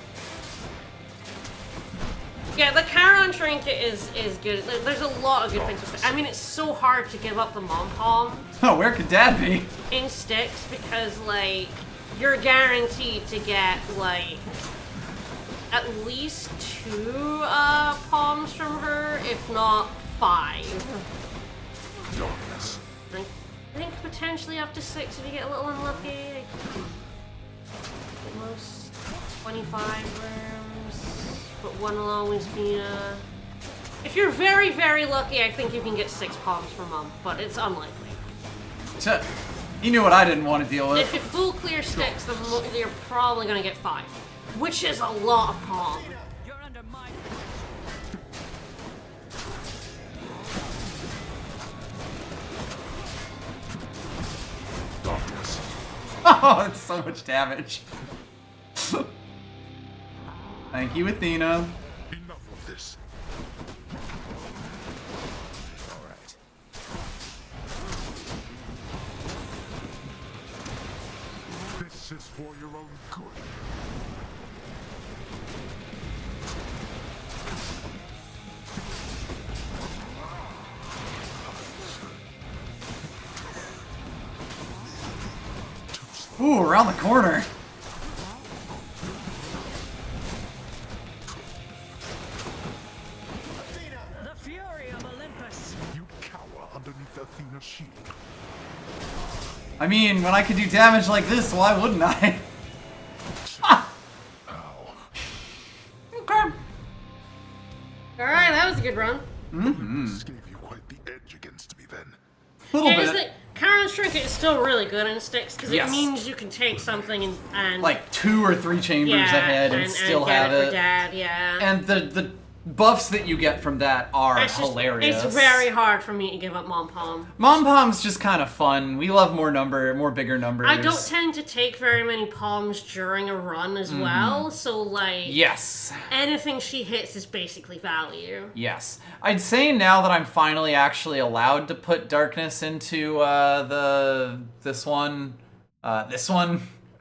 Yeah, the Charon trinket is good. There's a lot of good things with it. I mean, it's so hard to give up the Mom-Pom. Oh, where could Dad be? In Styx, because, like, you're guaranteed to get, like, at least 2 palms from her, if not 5. Darkness. I think potentially up to 6 if you get a little unlucky. At most 25 rooms, but one will always be if you're very, very lucky, I think you can get 6 palms from Mom, but it's unlikely. You knew what I didn't want to deal with. If you full clear Styx, then you're probably gonna get 5, which is a lot of palm. Darkness. Oh, it's so much damage. Thank you, Athena. Enough of this. Alright. This is for your own good. Ooh, around the corner. The fury of Olympus. You cower underneath Athena's shield. I mean, when I could do damage like this, why wouldn't I? Okay. Alright, that was a good run. This gave you quite the edge against me then. Little Yeah, bit. Charon's trinket is still really good in Styx because Yes. it means you can take something and Like 2 or 3 chambers ahead and still get have it it. for Dad, yeah. And the buffs that you get from that are It's just- hilarious. It's very hard for me to give up Mom-Pom. Mom-Pom's just kind of fun. We love more bigger numbers. I don't tend to take very many palms during a run as well, so like... Yes. Anything she hits is basically value. Yes. I'd say now that I'm finally actually allowed to put darkness into this one,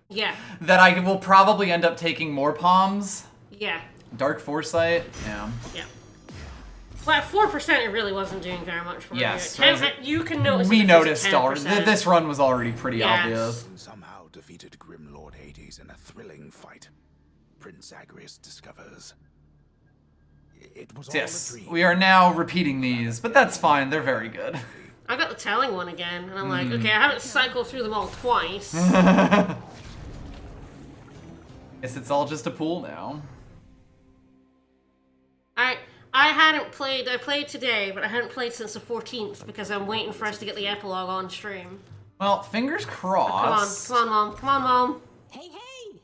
Yeah. that I will probably end up taking more palms. Yeah. Dark Foresight, yeah. Yeah. Well, at 4%, it really wasn't doing very much for Yes, you. You can notice we the difference noticed at already. 10%. This run was already pretty Yes. obvious. Somehow defeated Grim Lord Hades in a thrilling fight. Prince Zagreus discovers it was all Yes, a dream. we are now repeating these, but that's fine. They're very good. I got the telling one again, and I'm like, okay, I haven't cycled through them all twice. Guess it's all just a pool now. I hadn't played. I played today, but I hadn't played since the 14th because I'm waiting for us to get the epilogue on stream. Well, fingers crossed. Come on, Mom. Come on, Mom. Hey, hey!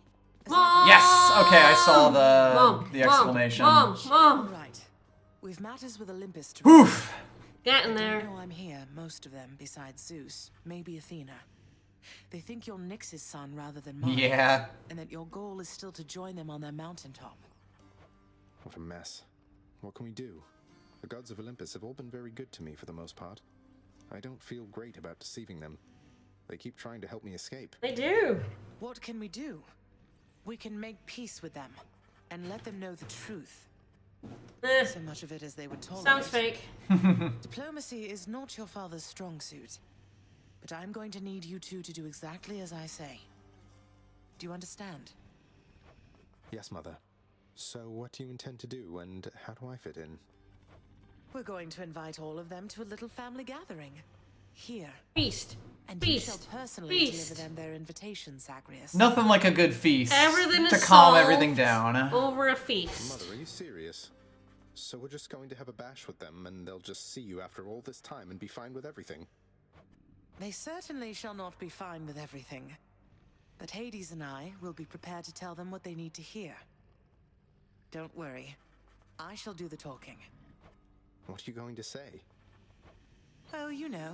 Mom! Yes! Okay, I saw Mom, the exclamation. Mom! Right. We've matters with Olympus to resolve. Oof! Getting They there. don't know I'm here, most of them, besides Zeus, maybe Athena. They think you're Nyx's son rather than mine. Yeah. And that your goal is still to join them on their mountaintop. What a mess. What can we do? The gods of Olympus have all been very good to me for the most part. I don't feel great about deceiving them. They keep trying to help me escape. They do. What can we do? We can make peace with them and let them know the truth. So much of it as they would tolerate. Sounds fake. Diplomacy is not your father's strong suit. But I'm going to need you two to do exactly as I say. Do you understand? Yes, Mother. So what do you intend to do, and how do I fit in? We're going to invite all of them to a little family gathering. Here. Feast. And you shall Feast. personally Feast. deliver them their invitation, Zagreus. Nothing like a good feast Everything to is calm solved everything down. over a feast. Mother, are you serious? So we're just going to have a bash with them, and they'll just see you after all this time and be fine with everything? They certainly shall not be fine with everything. But Hades and I will be prepared to tell them what they need to hear. Don't worry. I shall do the talking. What are you going to say? Oh, you know,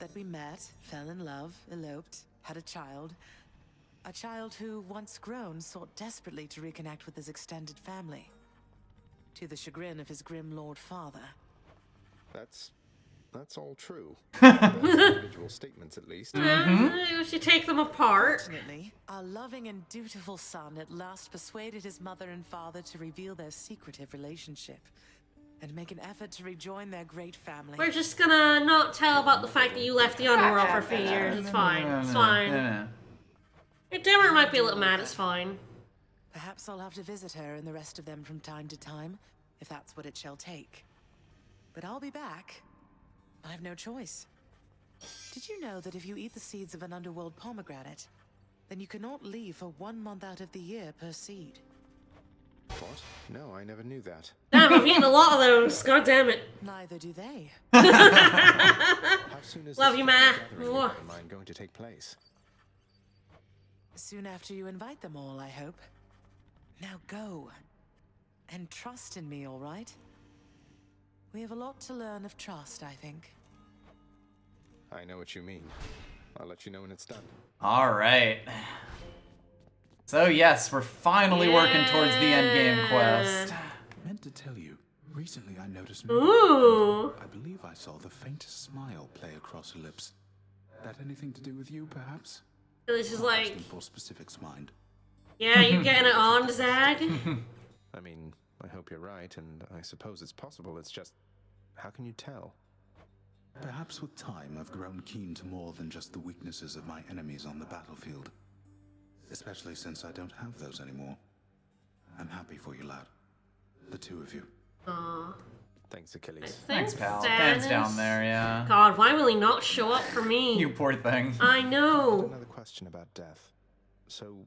that we met, fell in love, eloped, had a child. A child who, once grown, sought desperately to reconnect with his extended family. To the chagrin of his grim lord father. That's all true. Individual statements, at least. If you take them apart. Fortunately, our loving and dutiful son at last persuaded his mother and father to reveal their secretive relationship and make an effort to rejoin their great family. We're just gonna not tell about the fact that you left the underworld for a few years. It's fine. It's fine. Your Dimmer might be a little mad. It's fine. Perhaps I'll have to visit her and the rest of them from time to time, if that's what it shall take. But I'll be back. I have no choice. Did you know that if you eat the seeds of an underworld pomegranate, then you cannot leave for 1 month out of the year per seed? What? No, I never knew that. Damn, I've eaten a lot of those. God damn it. Neither do they. How soon is Love this you, family Ma. gathering of mine going to take place? Soon after you invite them all, I hope. Now go. And trust in me, all right? We have a lot to learn of trust, I think. I know what you mean. I'll let you know when it's done. All right. So yes, we're finally working towards the end game quest. Meant to tell you, recently I noticed. Ooh. I believe I saw the faintest smile play across her lips. That anything to do with you, perhaps? This is Not like, asking for specifics, mind. yeah, you getting it on, Zag? I mean, I hope you're right, and I suppose it's possible. It's just, how can you tell? Perhaps with time I've grown keen to more than just the weaknesses of my enemies on the battlefield. Especially since I don't have those anymore. I'm happy for you, lad. The two of you. Aww. Thanks, Achilles. Thanks, pal. Stannis. Dan's down there, yeah. God, why will he not show up for me? You poor thing. I know. Another question about death. So,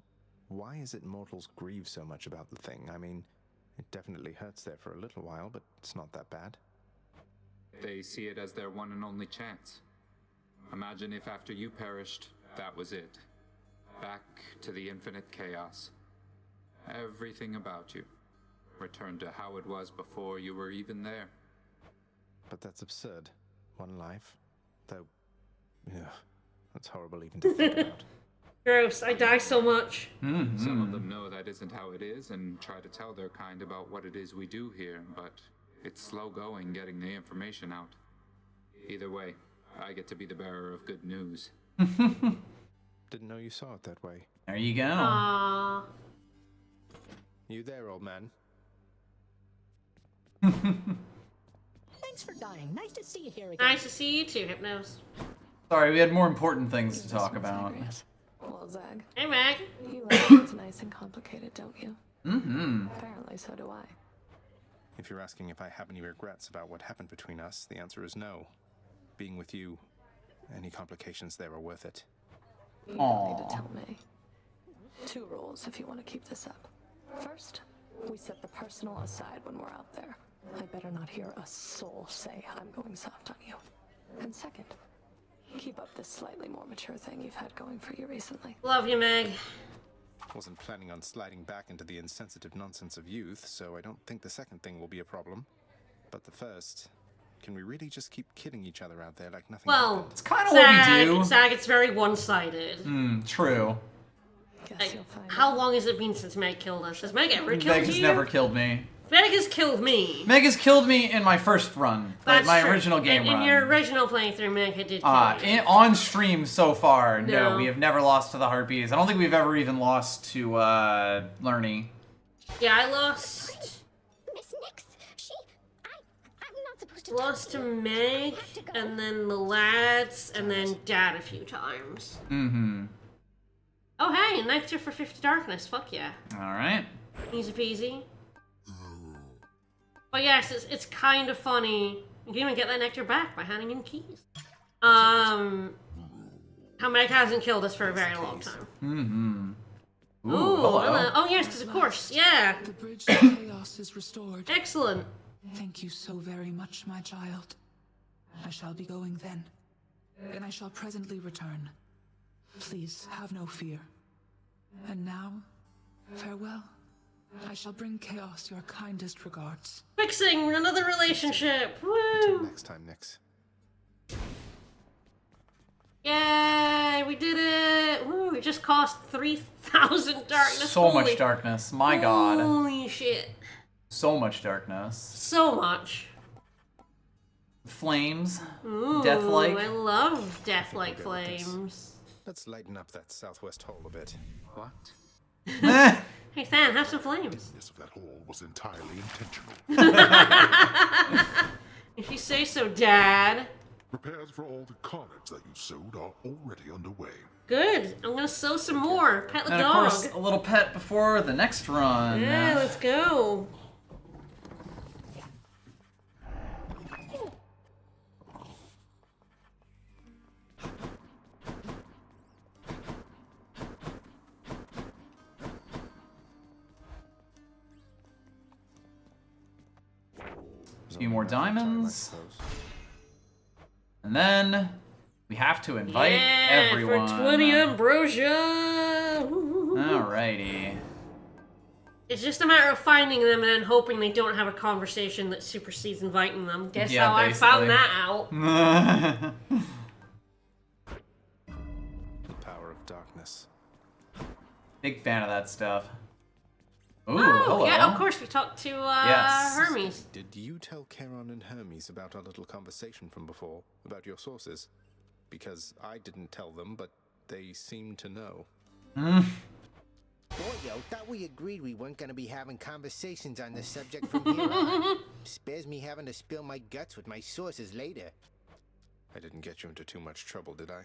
why is it mortals grieve so much about the thing? I mean, it definitely hurts there for a little while, but it's not that bad. They see it as their one and only chance. Imagine if after you perished, that was it. Back to the infinite chaos. Everything about you returned to how it was before you were even there. But that's absurd. One life. Though, yeah, that's horrible even to think about. Gross, I die so much. Some of them know that isn't how it is and try to tell their kind about what it is we do here, but it's slow going getting the information out. Either way, I get to be the bearer of good news. Didn't know you saw it that way. There you go. Aww. You there, old man? Thanks for dying. Nice to see you here again. Nice to see you too, Hypnos. Sorry, we had more important things to talk about. Well, Zag. Hey, Meg. You like things nice and complicated, don't you? Apparently, so do I. If you're asking if I have any regrets about what happened between us, the answer is no. Being with you, any complications there are worth it. You don't need to tell me. 2 rules if you want to keep this up. First, we set the personal aside when we're out there. I better not hear a soul say I'm going soft on you. And second, keep up this slightly more mature thing you've had going for you recently. Love you, Meg. Wasn't planning on sliding back into the insensitive nonsense of youth, so I don't think the second thing will be a problem. But the first, can we really just keep killing each other out there like nothing happened? It's kind of what we do. Zag, it's very one-sided. True. Like, how long has it been since Meg killed us? Has Meg ever killed you? Meg has never killed me. Meg has killed me. Meg has killed me in my first run. That's my true. original game run. In your original playthrough, Meg did kill you. On stream so far, no, No. we have never lost to the Harpies. I don't think we've ever even lost to Lerny. Yeah, I lost. Miss Nix, she Lost to Meg, and then the lads, and then Dad a few times. Mm-hmm. Oh hey, nectar for 50 darkness. Fuck yeah. Alright. Easy peasy. But yes, it's kind of funny. You can even get that nectar back by handing in keys. How Meg hasn't killed us for a very long time. Mm-hmm. Ooh, hello. Oh yes, because of course, yeah. The bridge to chaos is restored. Excellent. Thank you so very much, my child. I shall be going then, and I shall presently return. Please have no fear. And now, farewell. I shall bring Chaos your kindest regards. Fixing another relationship. Woo! Until next time, Nix. Yay, we did it! Woo, it just cost 3,000 darkness. So much darkness. My god. Holy shit. So much darkness. So much. Flames. Ooh, Death-like. I love death-like flames. Let's lighten up that southwest hole a bit. What? Hey, Than, have some flames. This of that hole was entirely intentional. If you say so, Dad. Repairs for all the carnage that you sowed are already underway. Good. I'm gonna sow some more. Pet the And dog. of course, a little pet before the next run. Yeah, let's go. A few more diamonds. And then we have to invite everyone. For 20 ambrosia. Alrighty. It's just a matter of finding them and then hoping they don't have a conversation that supersedes inviting them. Guess how I found that out. The power of darkness. Big fan of that stuff. Ooh, oh, hello. yeah, of course we talked to Hermes. Did you tell Charon and Hermes about our little conversation from before, about your sources? Because I didn't tell them, but they seem to know. Boy, yo, thought we agreed we weren't gonna be having conversations on this subject from here on. Spares me having to spill my guts with my sources later. I didn't get you into too much trouble, did I?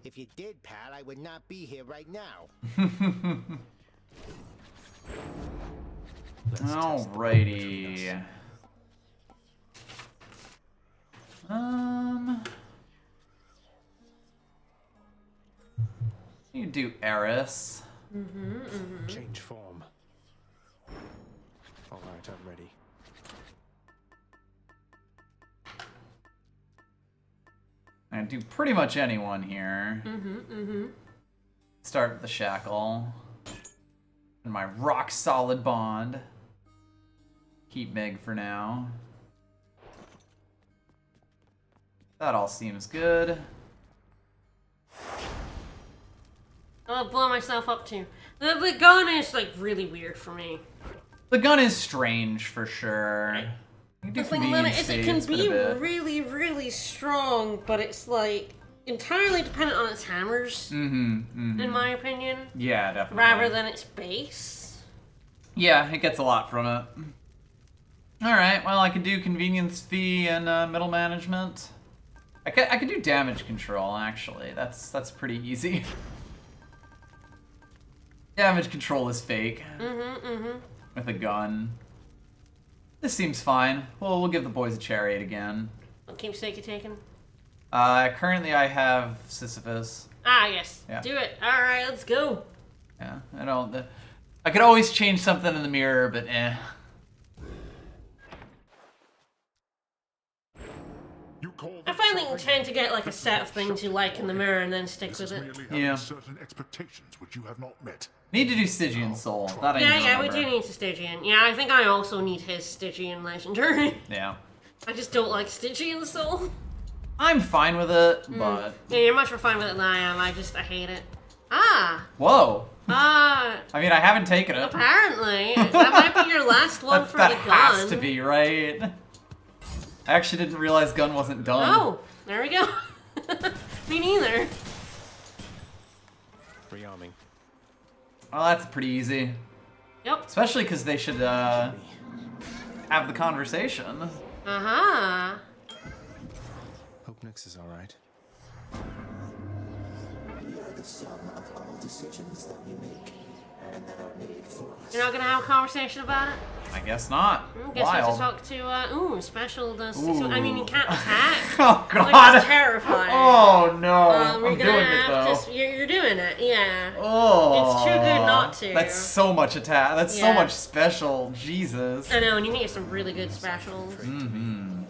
If you did, pal, I would not be here right now. Alrighty. You do Eris. Change form. Alright, I'm ready. I do pretty much anyone here. Start with the shackle. And my rock solid bond. Keep Meg for now. That all seems good. I'll blow myself up too. The gun is like really weird for me. The gun is strange for sure. You do The thing about it is it can convenience be a bit. really, really strong, but it's like entirely dependent on its hammers, in my opinion. Yeah, definitely. Rather than its base. Yeah, it gets a lot from it. Alright, well I could do convenience fee and middle management. I could do damage control actually. That's pretty easy. Damage control is fake. With a gun. This seems fine. Well, we'll give the boys a chariot again. What keepsake you taking? Currently I have Sisyphus. Ah, yes. Yeah. Do it. Alright, let's go. Yeah, I could always change something in the mirror, but eh. I finally intend to get like a set of things you like in the mirror and then stick with it. Yeah. Certain expectations which you have not met. Need to do Stygian Soul. That I Yeah, we remember. do need to Stygian. Yeah, I think I also need his Stygian Legendary. Yeah. I just don't like Stygian Soul. I'm fine with it, but... Yeah, you're much more fine with it than I am. I hate it. Ah! Whoa! Ah! I mean, I haven't taken it. Apparently. That might be your last one for that the has gun. to be, right? I actually didn't realize gun wasn't done. Oh, there we go. Me neither. Rearming. Well, that's pretty easy. Yep. Especially because they should have the conversation. Uh-huh. Hope Nyx is alright. We are the sum of all decisions that we make, and that are made for us. You're not gonna have a conversation about it? I guess not. Guess we have Wild. to talk to, special does. Ooh. I mean, you can't attack. Oh, God. Like, it's terrifying. Oh, no. You're I'm gonna doing it, have though. you're doing it, yeah. Oh. It's too good not to. That's so much attack. That's so Yeah. much special. Jesus. I know, and you need some really good specials. Mm-hmm.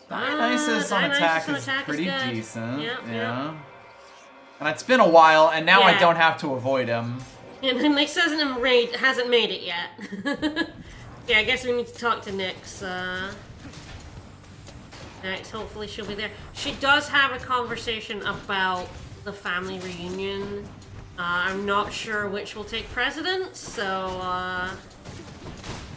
Dionysus on Dionysus attack is pretty good. decent. Yep, yeah. And it's been a while, and now I Yeah. don't have to avoid him. And Nyx hasn't made it yet. Yeah, I guess we need to talk to Nyx. Next, hopefully she'll be there. She does have a conversation about the family reunion. I'm not sure which will take precedence, so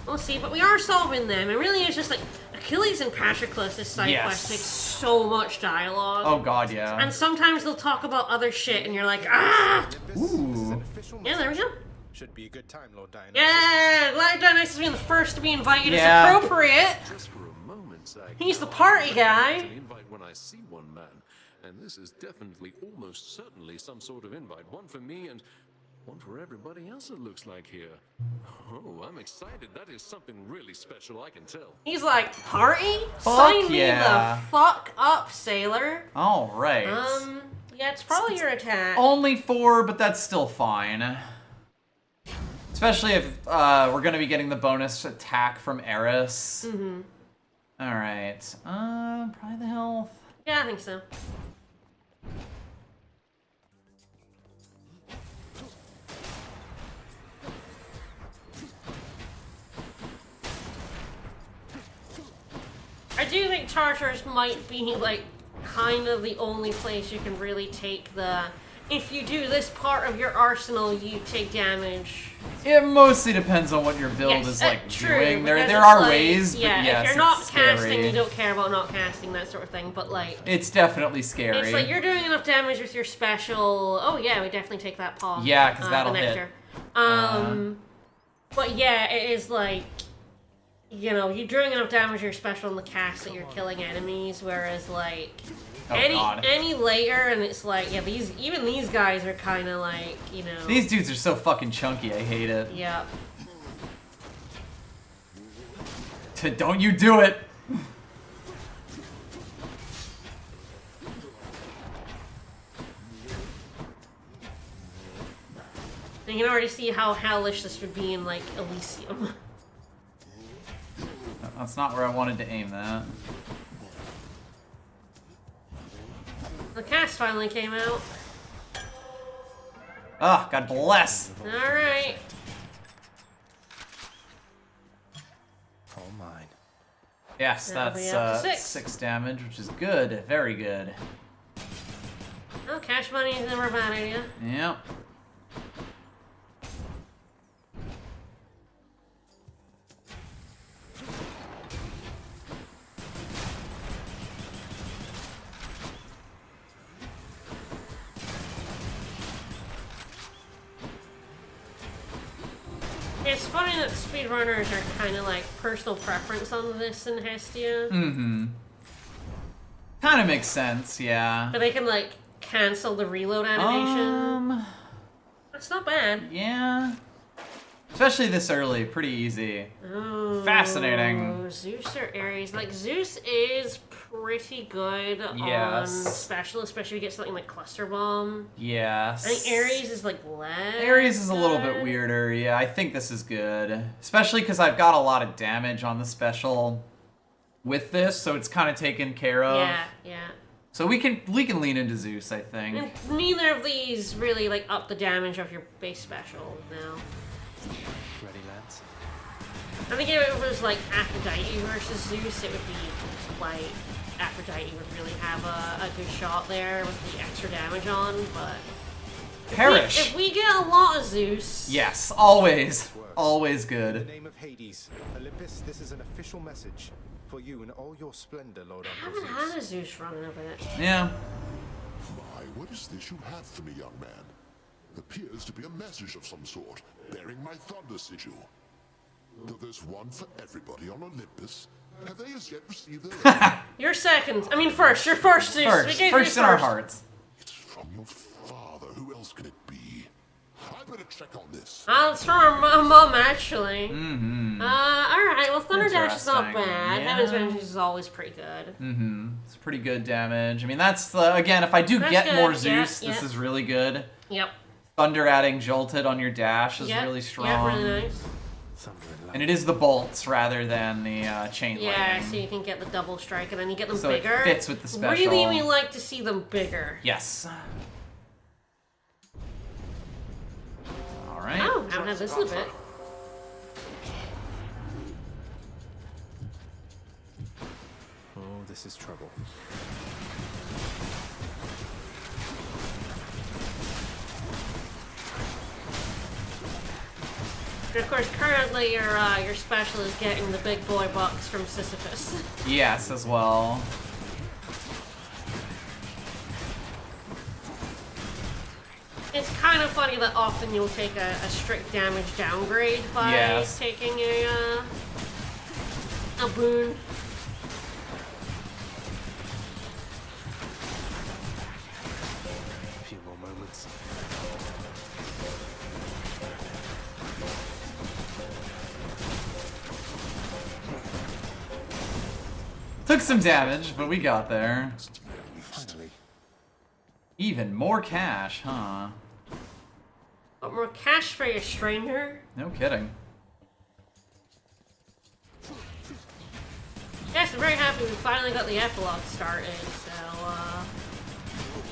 we'll see. But we are solving them. It really is just like Achilles and Patroclus' side Yes. quest takes so much dialogue. Oh, God, yeah. And sometimes they'll talk about other shit, and you're like, ah! Ooh. Yeah, there we go. Should be a good time, Lord Dionysus. Yeah, Lord Dionysus being the first to be invited Yeah. is appropriate. Just for a moment, I He's the party guy. invite when I see one man, and this is definitely, almost certainly, some sort of invite. One for me and one for everybody else. It looks like here. Oh, I'm excited. That is something really special. I can tell. He's like, party? Fuck Sign yeah. me the fuck up, sailor. All right. Yeah, it's probably your attack. Only 4, but that's still fine. Especially if we're going to be getting the bonus attack from Eris. Mm-hmm. All right. Probably the health. Yeah, I think so. I do think Tartarus might be, like, kind of the only place you can really take the... If you do this part of your arsenal, you take damage. It mostly depends on what your build Yes, is like true, doing. There because there it's are like- ways, but yeah, yes, if you're not it's casting, scary. you don't care about not casting, that sort of thing. But like, It's definitely scary. it's like you're doing enough damage with your special. Oh yeah, we definitely take that paw. Yeah, 'cause that'll the hit. nectar. But yeah, it is like, you know, you're doing enough damage with your special in the cast that you're killing enemies, whereas like. Oh, God. Any later, and it's like, yeah, even these guys are kind of like, you know. These dudes are so fucking chunky. I hate it. Yep. Don't you do it. You can already see how hellish this would be in like Elysium. That's not where I wanted to aim that. The cast finally came out. Ah, God bless. Alright. All mine. Yes, That'll be that's up to 6 damage, which is good. Very good. Oh, cash money is never a bad idea. Yep. It's funny that speedrunners are kind of like personal preference on this in Hestia. Mm-hmm. Kind of makes sense, yeah. But they can like cancel the reload animation. That's not bad. Yeah. Especially this early, pretty easy. Oh, Fascinating. Zeus or Ares? Like Zeus is pretty good on Yes. special, especially if you get something like Cluster Bomb. Yes. I think Ares is like less. Ares is a little bit weirder, yeah. I think this is good. Especially because I've got a lot of damage on the special with this, so it's kind of taken care of. Yeah, yeah. So we can lean into Zeus, I think. And neither of these really like up the damage of your base special now. Ready, lads? I think if it was like Aphrodite versus Zeus, it would be like Aphrodite would really have a good shot there with the extra damage on, but Perish. if we get a lot of Zeus, Yes, always. Always In the good. name of Hades, Olympus, this is an official message for you in all your splendor, Lord I Uncle haven't Zeus. had a Zeus running a bit. Yeah. My, what is this you have for me, young man? Appears to be a message of some sort, bearing my thunder sigil. Though there's one for everybody on Olympus, Have they as yet received their You're second. I mean, first. You're first. Zeus. We gave you First in our hearts. It's from your father. Who else could it be? I better check on this. It's from my mom, actually. Mm-hmm. Alright, well, Thunder Dash is not Interesting. bad. Yeah. Heaven's Vengeance is always pretty good. Mm-hmm. It's pretty good damage. I mean, that's, again, if I do That's get good. more Yeah, Zeus, yeah. this is really good. Yep. Thunder adding Jolted on your dash is Yep. really strong. Yeah, really nice. And it is the bolts rather than the chain Yeah, lightning. so you can get the double strike and then you get them So it bigger. fits with the special. Really, we like to see them bigger. Yes. Alright. Oh, I haven't had this in a bit. Oh, this is trouble. And of course, currently your special is getting the big boy box from Sisyphus. Yes, as well. It's kind of funny that often you'll take a strict damage downgrade by taking a boon. A few more moments. Took some damage, but we got there. Finally. Even more cash, huh? But more cash for your stranger? No kidding. Yes, I'm very happy we finally got the epilogue started, so,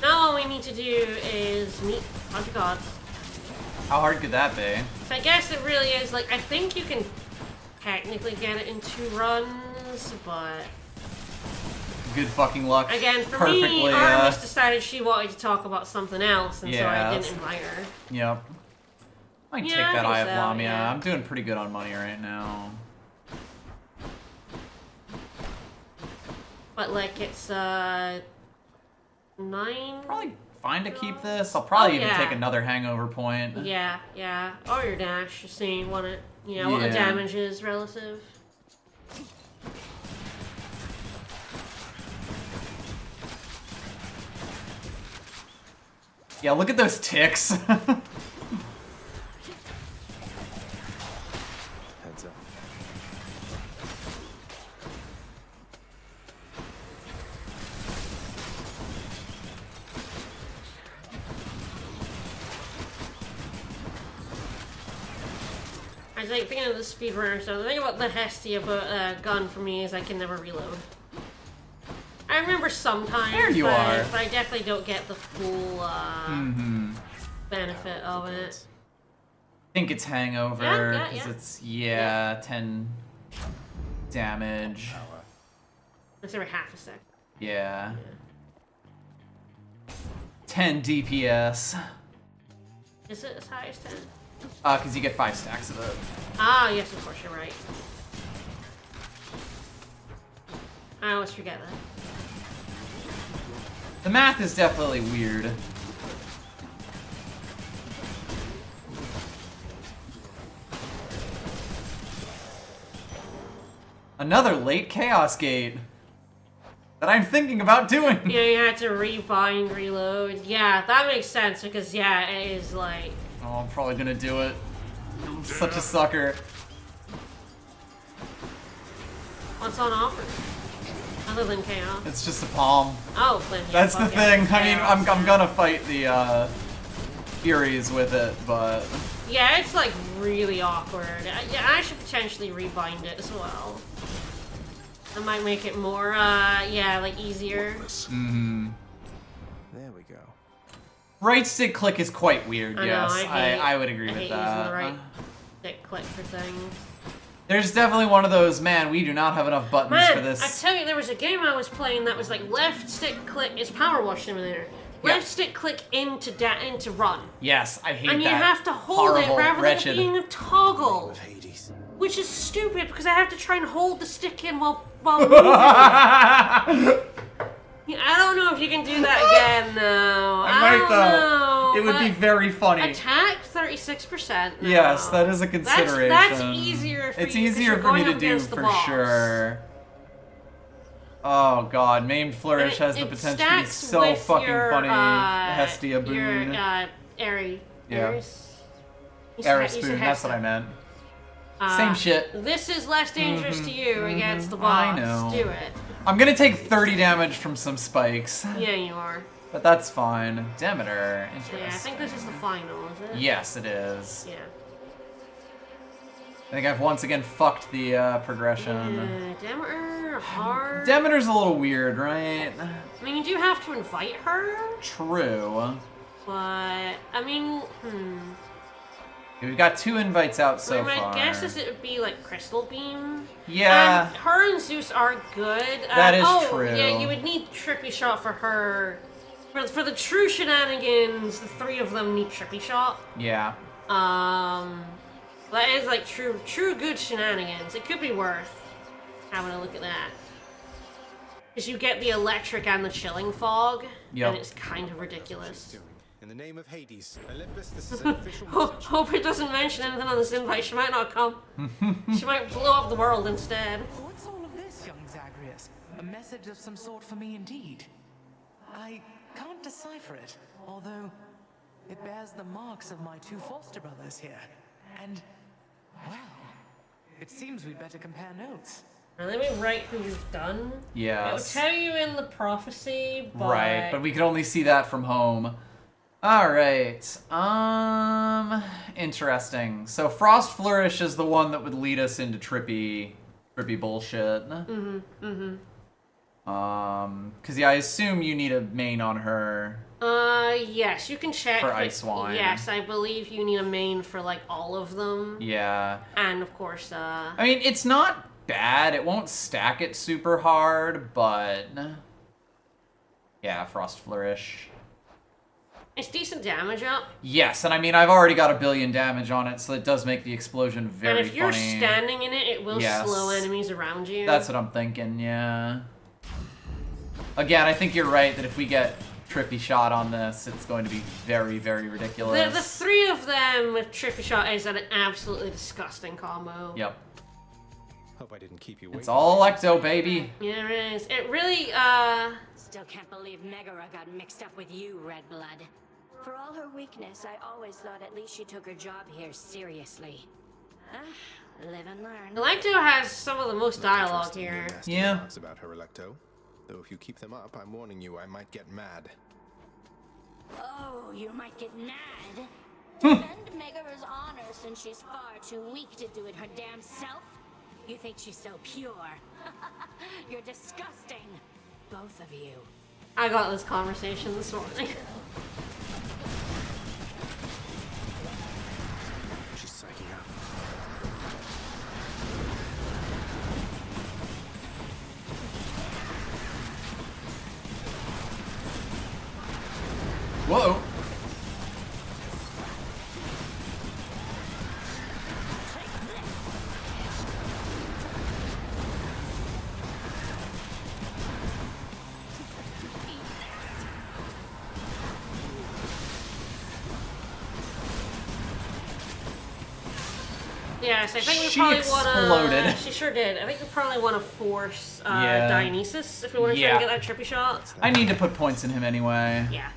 now all we need to do is meet a bunch of gods. How hard could that be? So I guess it really is, like, I think you can technically get it in 2 runs, but... Good fucking luck. Again, for Perfectly, me, Artemis decided she wanted to talk about something else, and so I yeah, didn't invite her. Yep. I can Yeah, take I that think Eye of so, Lamia. yeah. I'm doing pretty good on money right now. But, like, it's, 9... Probably fine to keep this. I'll probably even take another hangover point. Yeah, yeah. Or your dash, just seeing what it, what the Yeah. damage is relative. Yeah, look at those ticks. Heads up. I was like thinking of the speedrunner stuff. The thing about the Hestia gun for me is I can never reload. I remember sometimes, There you are. but I definitely don't get the full benefit of it. I think it's hangover Yeah, because yeah. it's 10 damage. It's every half a sec. Yeah. 10 DPS. Is it as high as 10? Because you get 5 stacks of it. Ah, yes, of course, you're right. I always forget that. The math is definitely weird. Another late Chaos Gate that I'm thinking about doing. Yeah, you had to rebind, reload. Yeah, that makes sense because, yeah, it is like... Oh, I'm probably gonna do it. I'm such a sucker. What's on offer? Other than Chaos. It's just a palm. Oh, then yeah, That's the fuck yeah, thing. I mean, Chaos, I'm gonna fight the Furies with it, but Yeah, it's like really awkward. Yeah, I should potentially rebind it as well. That might make it more, like easier. There we go. right stick click is quite weird. I know, Yes, I would agree I with hate that. using the right stick click for things. There's definitely one of those, man, we do not have enough buttons Man, for this. I tell you, there was a game I was playing that was like left stick click. It's Power Wash Simulator. Left stick click into run. Yes, I hate and that. you have to hold it Horrible, rather wretched. than it being a toggle. Which is stupid because I have to try and hold the stick in while moving. Yeah, I don't know if you can do that again, though. I might, don't though. know, It would be but very funny. Attack 36%. Yes, that is a consideration. That's easier for It's you 'cause easier you're for me going to up do against the for boss. sure. Oh god, Maimed Flourish has the potential to be so fucking funny. Hestia Boon. Your, Airy. Yeah. You Aris said Boon, that's what I meant. Uh, Same shit. This is less dangerous to you against the boss. I know. Do it. I'm gonna take 30 damage from some spikes. Yeah, you are. But that's fine. Demeter. Yeah, I think this is the final, is it? Yes, it is. Yeah. I think I've once again fucked the progression. Demeter, hard. Demeter's a little weird, right? I mean, you do have to invite her. True. But, I mean, We've got 2 invites out so my far. My guess is it would be like Crystal Beam. Yeah. Her and Zeus are good. That is true. Yeah, you would need Trippy Shot for her. For the true shenanigans, the 3 of them need Trippy Shot. Yeah. That is like true good shenanigans. It could be worth having a look at that. Because you get the electric and the chilling fog, and it's kind of ridiculous. In the name of Hades, Olympus, this is an official message. Hope it doesn't mention anything on this invite. She might not come. She might blow up the world instead. What's all of this, young Zagreus? A message of some sort for me indeed. I can't decipher it, although it bears the marks of my 2 foster brothers here. And, well, it seems we'd better compare notes. Let me write who you've done. Yes. It'll tell you in the prophecy, but... Right, but we could only see that from home. Alright. Interesting. So Frost Flourish is the one that would lead us into trippy bullshit. Because yeah, I assume you need a main on her. Yes, you can check. For Ice Wine. Yes, I believe you need a main for, like, all of them. Yeah. And, of course, I mean, it's not bad. It won't stack it super hard, but... Yeah, Frost Flourish. It's decent damage up. Yes, and I mean, I've already got 1 billion damage on it, so it does make the explosion very funny. And if you're standing in it, it will slow enemies around you. That's what I'm thinking, yeah. Again, I think you're right that if we get Trippy Shot on this, it's going to be very, very ridiculous. The 3 of them with Trippy Shot is an absolutely disgusting combo. Yep. Hope I didn't keep you waiting. It's all Electo, baby. Yeah, it is. It really, Still can't believe Megara got mixed up with you, Redblood. For all her weakness, I always thought at least she took her job here seriously. Live and learn. Electo has some of the most dialogue here. Yeah. About her, Electo. Though if you keep them up, I'm warning you, I might get mad. Oh, you might get mad? Defend Megara's honor since she's far too weak to do it her damn self? You think she's so pure? You're disgusting. Both of you. I got this conversation this morning. She's psyching out. Whoa. Yes, I think we She probably exploded. wanna... She sure did. I think we probably want to force Yeah. Dionysus if we want to try and get that trippy shot. I need to put points in him anyway. Yeah.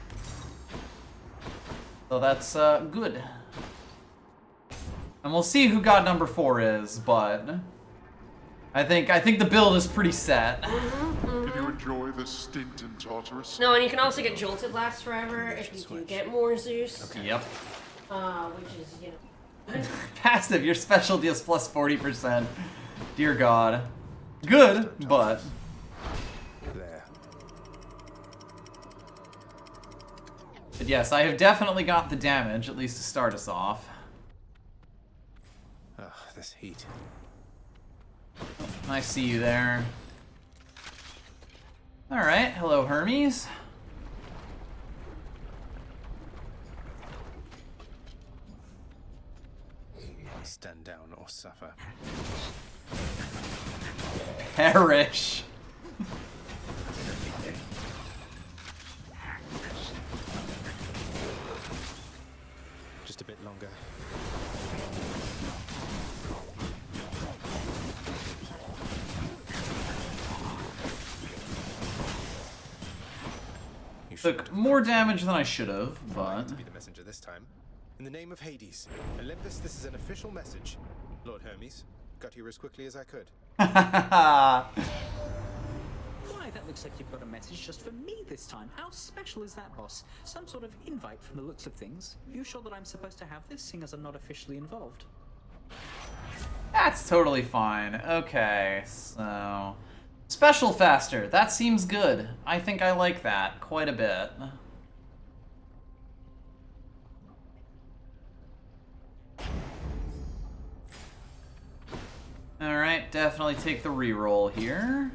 So that's good. And we'll see who god number 4 is, but I think the build is pretty set. Did you enjoy the stint in Tartarus? No, and you can also get jolted last forever if you do get more Zeus. Okay. Yep. Which is, you know. Passive, your special deals plus 40%. Dear God. Good, but... There. But yes, I have definitely got the damage, at least to start us off. Ugh, this heat. I see you there. Alright, hello Hermes. Stand down or suffer. Perish. Just a bit longer. Took more damage than I should have, but... To be the messenger this time. In the name of Hades, Olympus, this is an official message. Lord Hermes, got here as quickly as I could. Why, that looks like you've got a message just for me this time. How special is that, boss? Some sort of invite from the looks of things. You sure that I'm supposed to have this, seeing as I'm not officially involved? That's totally fine. Okay, so... Special faster. That seems good. I think I like that quite a bit. Alright, definitely take the reroll here.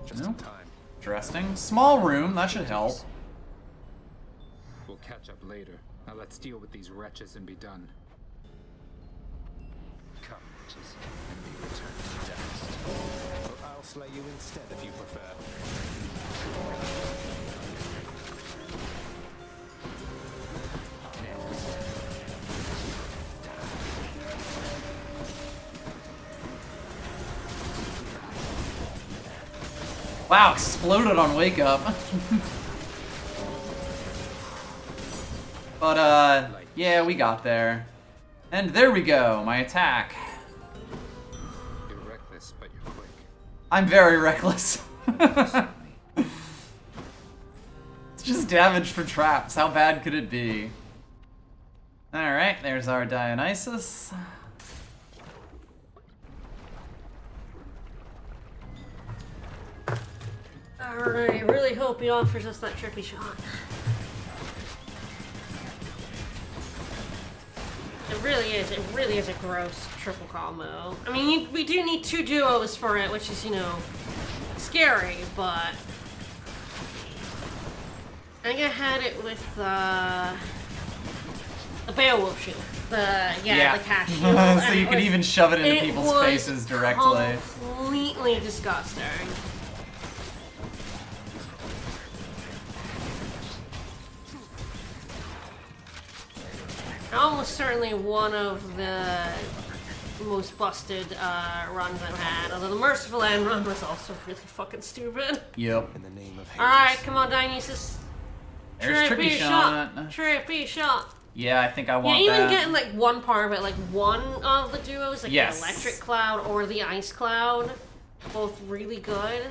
Just in time. Interesting. Small room, that should help. We'll catch up later. Now let's deal with these wretches and be done. Come, witches, and be returned to dust. Or I'll slay you instead if you prefer. Wow, exploded on wake up. But, yeah, we got there. And there we go, my attack. You're reckless, but you're quick. I'm very reckless. It's just damage for traps. How bad could it be? Alright, there's our Dionysus. Alright, I really hope he offers us that trippy shot. It really is a gross triple combo. I mean, we do need 2 duos for it, which is, you know, scary, but... I think I had it with, the Beowulf shield. The cash shield. So you can even shove it into people's faces directly. Completely disgusting. Almost certainly one of the most busted runs I've had. Although the Merciful End run was also really fucking stupid. Yep. In the name of Hades. Alright, come on, Dionysus. There's trippy shot. Trippy shot. Yeah, I think I want Yeah, even that. getting like one part of it, like one of the duos, like Yes. the Electric Cloud or the Ice Cloud, both really good.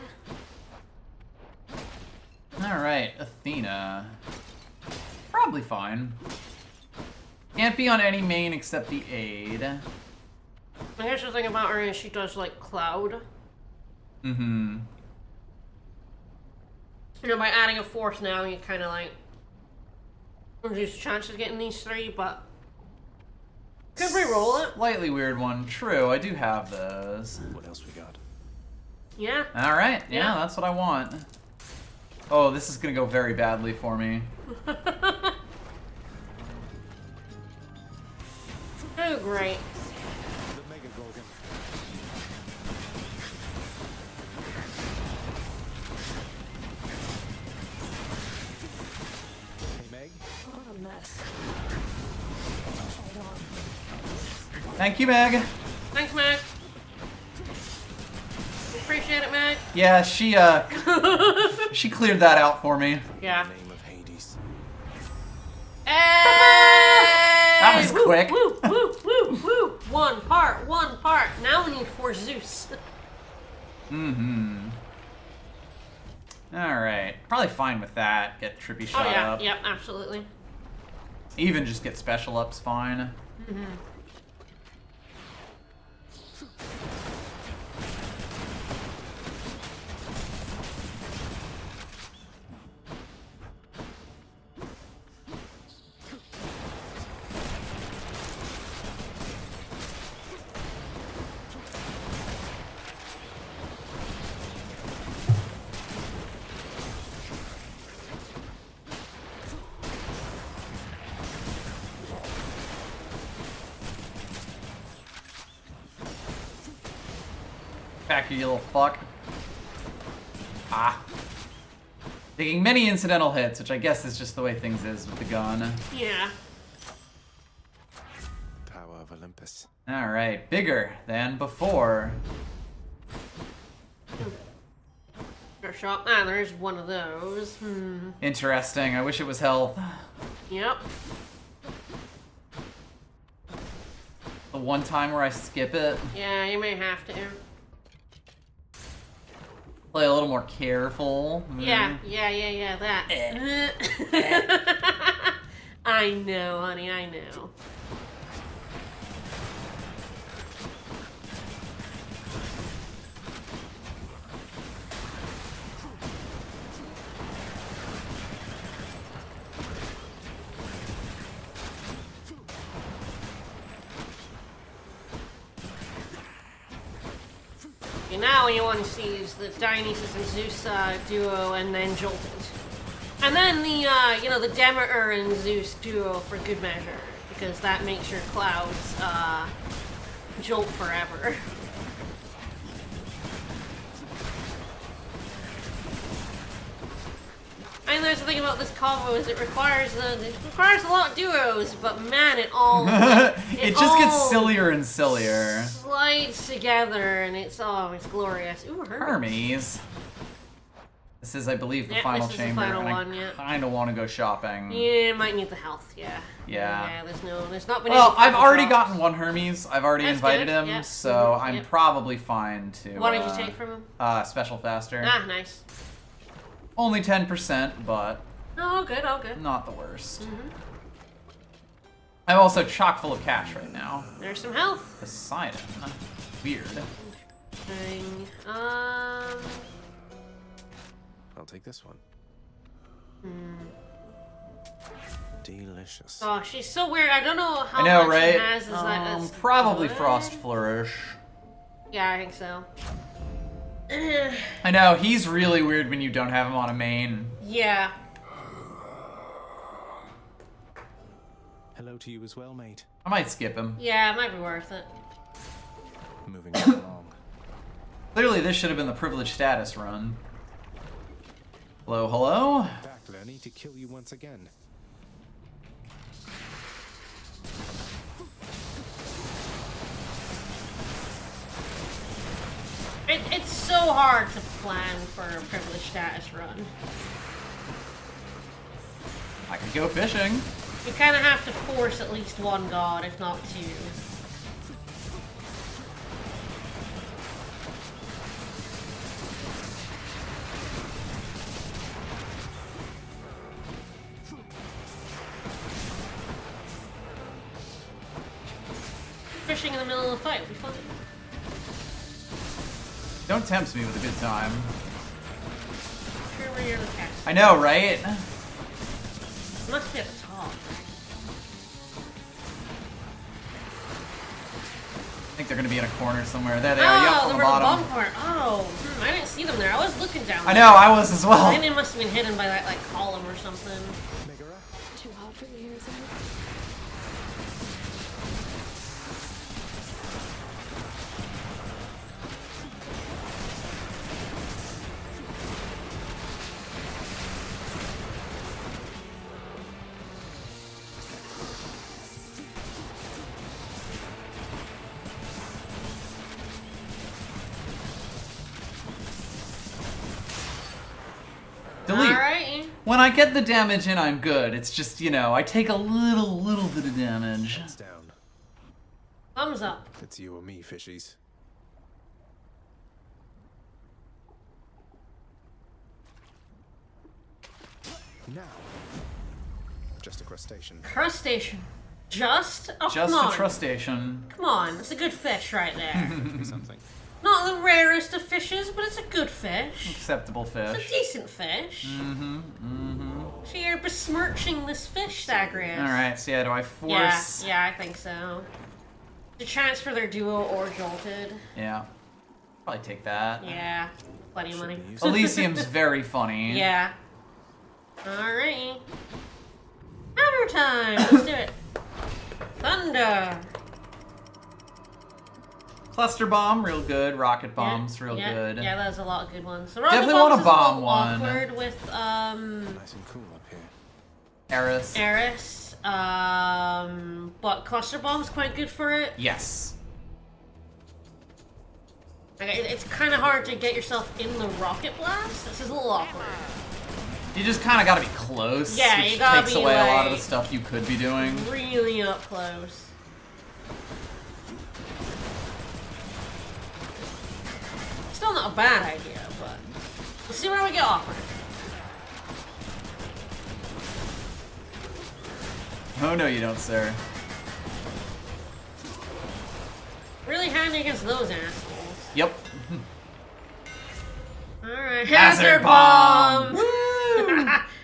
Alright, Athena. Probably fine. Can't be on any main except the aid. I guess the thing about her is she does like Cloud. Mm-hmm. You know, by adding a 4th now, you kind of like reduce the chances of getting these 3, but could re-roll it. Slightly weird one. True, I do have those. What else we got? Yeah. Alright, yeah, that's what I want. Oh, this is gonna go very badly for me. Oh, great. The Mega Gorgon. Hey, Meg. What a mess. Hold on. Thank you, Meg. Thanks, Meg. Appreciate it, Meg. Yeah, she she cleared that out for me. Yeah. In the name of Hades. That was Woo, quick. Woo, woo, woo, woo. One part. Now we need 4 Zeus. Mm-hmm. Alright. Probably fine with that. Get trippy shot Oh yeah, up. yep, absolutely. Even just get special ups fine. Mm-hmm. Back here, you little fuck. Ah. Taking many incidental hits, which I guess is just the way things is with the gun. Yeah. Power of Olympus. Alright, bigger than before. Shop. Ah, there's one of those. Interesting. I wish it was health. Yep. The one time where I skip it. Yeah, you may have to. Play a little more careful. Yeah, that. I know, honey, I know. Okay, now what you want to see is the Dionysus and Zeus duo, and then Jolted. And then the, the Demeter and Zeus duo for good measure, because that makes your clouds, jolt forever. And there's the thing about this combo is it requires a lot of duos, but man, it all it just gets sillier and sillier. Slides together, and it's glorious. Ooh, Hermes. This is, I believe, the final chamber, the final and one, I kind of want to go shopping. Yeah, might need the health. Yeah. Yeah. There's not been. Well, any I've already drops. gotten one Hermes. I've already That's invited good. him, Yeah. so I'm Yep. probably fine to. What did you take from him? Special faster. Ah, nice. Only 10%, but Oh, good. Oh, good. not the worst. I'm also chock full of cash right now. There's some health. Poseidon. Weird. Thing. I'll take this one. Delicious. Oh, she's so weird. I don't know how I know, much right? she has. Is that Probably good? Frost Flourish. Yeah, I think so. I know, he's really weird when you don't have him on a main. Yeah. Hello to you as well, mate. I might skip him. Yeah, it might be worth it. Moving right along. Clearly, this should have been the privileged status run. Hello, hello? Back, Lenny, to kill you once again. It's so hard to plan for a privileged status run. I could go fishing. You kind of have to force at least one god, if not two. Fishing in the middle of the fight would be fun. Don't tempt me with a good time. Sure where you're the cast. I know, right? Must be at the top. I think they're gonna be in a corner somewhere. There they are. Yep, on the the bottom. bottom part. Oh, I didn't see them there. I was looking down. I know, I was as well. I think they must have been hidden by that column or something. Too hot for you here, is it? Delete. Alright. When I get the damage in, I'm good. It's just, I take a little bit of damage. Heads down. Thumbs up. It's you or me, fishies. Now. Just a crustacean. Crustacean. Just? Oh, Just come a on. crustacean. Come on. It's a good fish right there. Something. Not the rarest of fishes, but it's a good fish. Acceptable fish. It's a decent fish. Mm-hmm. So you're besmirching this fish, Zagreus. Alright, so yeah, do I force? Yeah, I think so. To transfer their duo or jolted. Yeah. Probably take that. Yeah. Plenty of money. Elysium's very funny. Yeah. Alright. Hammer time! Let's do it. Thunder! Cluster bomb, real good. Rocket bomb's real good. Yeah, that's a lot of good ones. So Definitely want a bomb is a one. little awkward with, Nice and cool up here. Eris. Eris. but cluster bomb's quite good for it. Yes. Like, it's kind of hard to get yourself in the rocket blast. This is a little awkward. You just kind of got to be close. Yeah, which you gotta takes be, away a lot of like, the stuff you could be doing. Really up close. Still not a bad idea, but we'll see where we get offered. Oh no, you don't, sir. Really handy against those assholes. Yep. Alright, Hazard hazard bomb!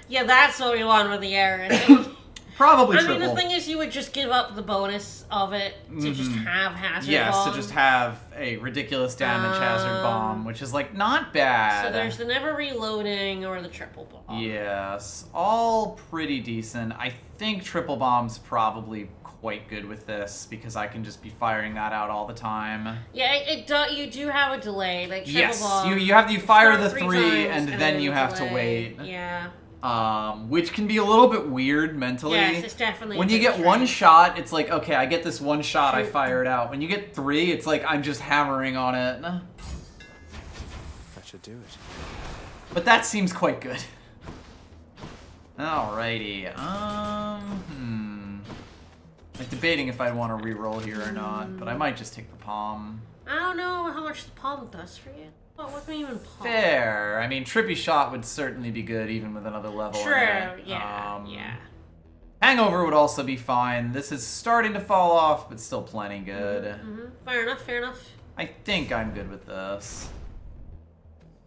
Yeah, that's what we want with the arrows. Probably I triple. mean, the thing is, you would just give up the bonus of it to just have hazard bomb. Yes, to just have a ridiculous damage hazard bomb, which is, like, not bad. So there's the never reloading or the triple bomb. Yes, all pretty decent. I think triple bomb's probably quite good with this because I can just be firing that out all the time. Yeah, you do have a delay, like triple Yes, bomb. you fire the three three times and then you have to delay. wait. Yeah. Which can be a little bit weird mentally. Yes, it's definitely when a you bit get strange. one shot, it's like, okay, I get this one shot, I Shoot. fire it out. When you get three, it's like I'm just hammering on it. That should do it. But that seems quite good. Alrighty. Like debating if I'd want to reroll here or not, but I might just take the palm. I don't know how much the palm does for you. What can even palm? Fair. I mean, Trippy Shot would certainly be good even with another level True, in it. yeah. Hangover would also be fine. This is starting to fall off, but still plenty good. Mm-hmm. Fair enough, fair enough. I think I'm good with this.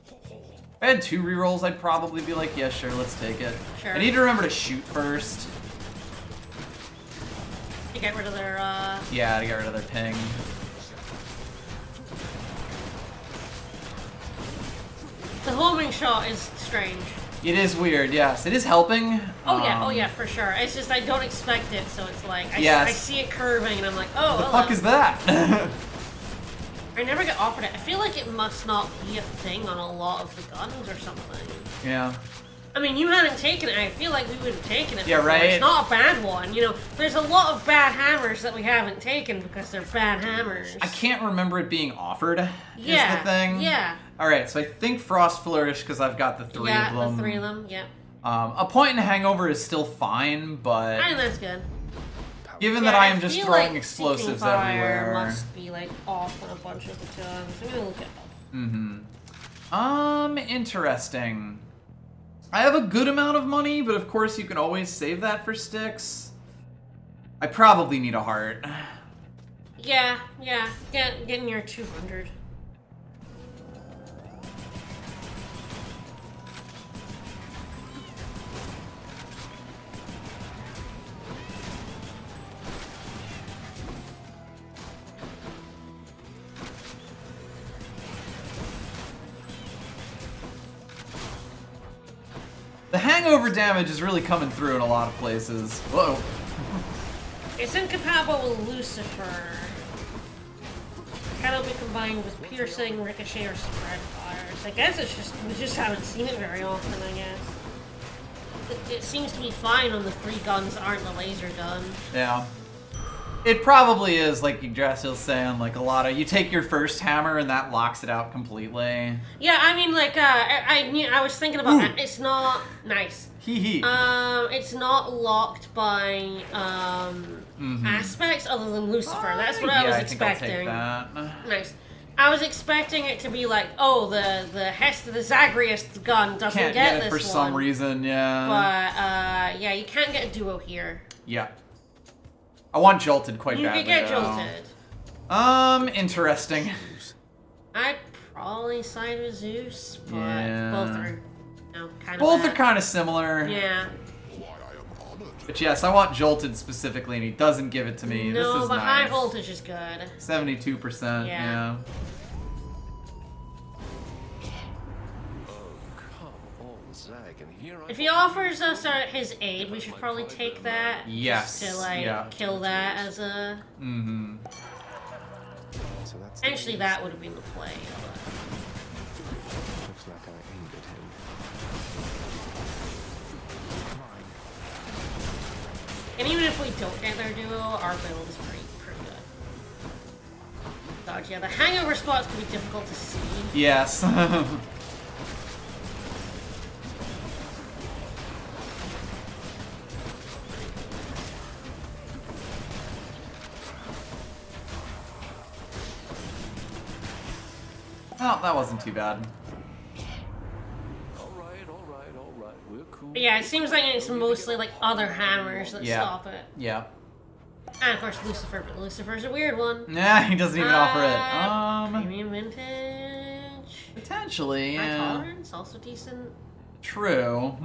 If I had 2 rerolls, I'd probably be like, yeah, sure, let's take it. Sure. I need to remember to shoot first. To get rid of their, Yeah, to get rid of their ping. The homing shot is strange. It is weird, yes. It is helping. Oh yeah, for sure. It's just I don't expect it, so it's like I Yes. see it curving and I'm like, oh, The hello. fuck is that? I never get offered it. I feel like it must not be a thing on a lot of the guns or something. Yeah. I mean, you hadn't taken it. I feel like we would have taken it. Yeah, before. right? It's not a bad one. You know, there's a lot of bad hammers that we haven't taken because they're bad hammers. I can't remember it being offered, Yeah, is the thing. yeah. Alright, so I think Frost Flourish, because I've got the 3 of them. Yeah, the 3 of them, yeah. A point in Hangover is still fine, but I think that's good. given Yeah, that I am just feel throwing like explosives Seeking Fire everywhere. must be like off on a bunch of the guns. I'm gonna look it up. Interesting. I have a good amount of money, but of course you can always save that for sticks. I probably need a heart. Yeah, getting your 200. The Hangover damage is really coming through in a lot of places. Whoa. It's incompatible with Lucifer. Cannot be combined with piercing, ricochet, or spread fires. I guess it's just we just haven't seen it very often. I guess it seems to be fine on the 3 guns that aren't the laser gun. Yeah. It probably is, like Yggdrasil's saying, like a lot of... You take your first hammer and that locks it out completely. Yeah, I mean, like, I was thinking about that. It's not... Nice. Hee hee. It's not locked by, aspects other than Lucifer. That's what I was expecting. I think I'll take that. Nice. I was expecting it to be like, oh, the Zagreus gun doesn't Can't get get it this for one. some reason, yeah. But, yeah, you can't get a duo here. Yeah. I want Jolted quite You badly, could get though. Jolted. Interesting. I'd probably side with Zeus, but Yeah. both are, kind of Both bad. are kind of similar. Yeah. But yes, I want Jolted specifically, and he doesn't give it to me. No, this is but high nice. voltage is good. 72%, yeah. If he offers us his aid, we should probably take that. Yes, Just to, like, yeah. kill that as a... Mm-hmm. So that's Actually, that would have been the play. looks like I aimed at him. And even if we don't get their duo, our build is pretty good. God, yeah, the hangover spots can be difficult to see. Yes. Oh, that wasn't too bad. All right. We're cool. But yeah, it seems like it's mostly like other hammers that stop it. Yeah. And of course Lucifer, but Lucifer's a weird one. Nah, he doesn't even offer it. Premium vintage. Potentially, High yeah. tolerance, also decent. True.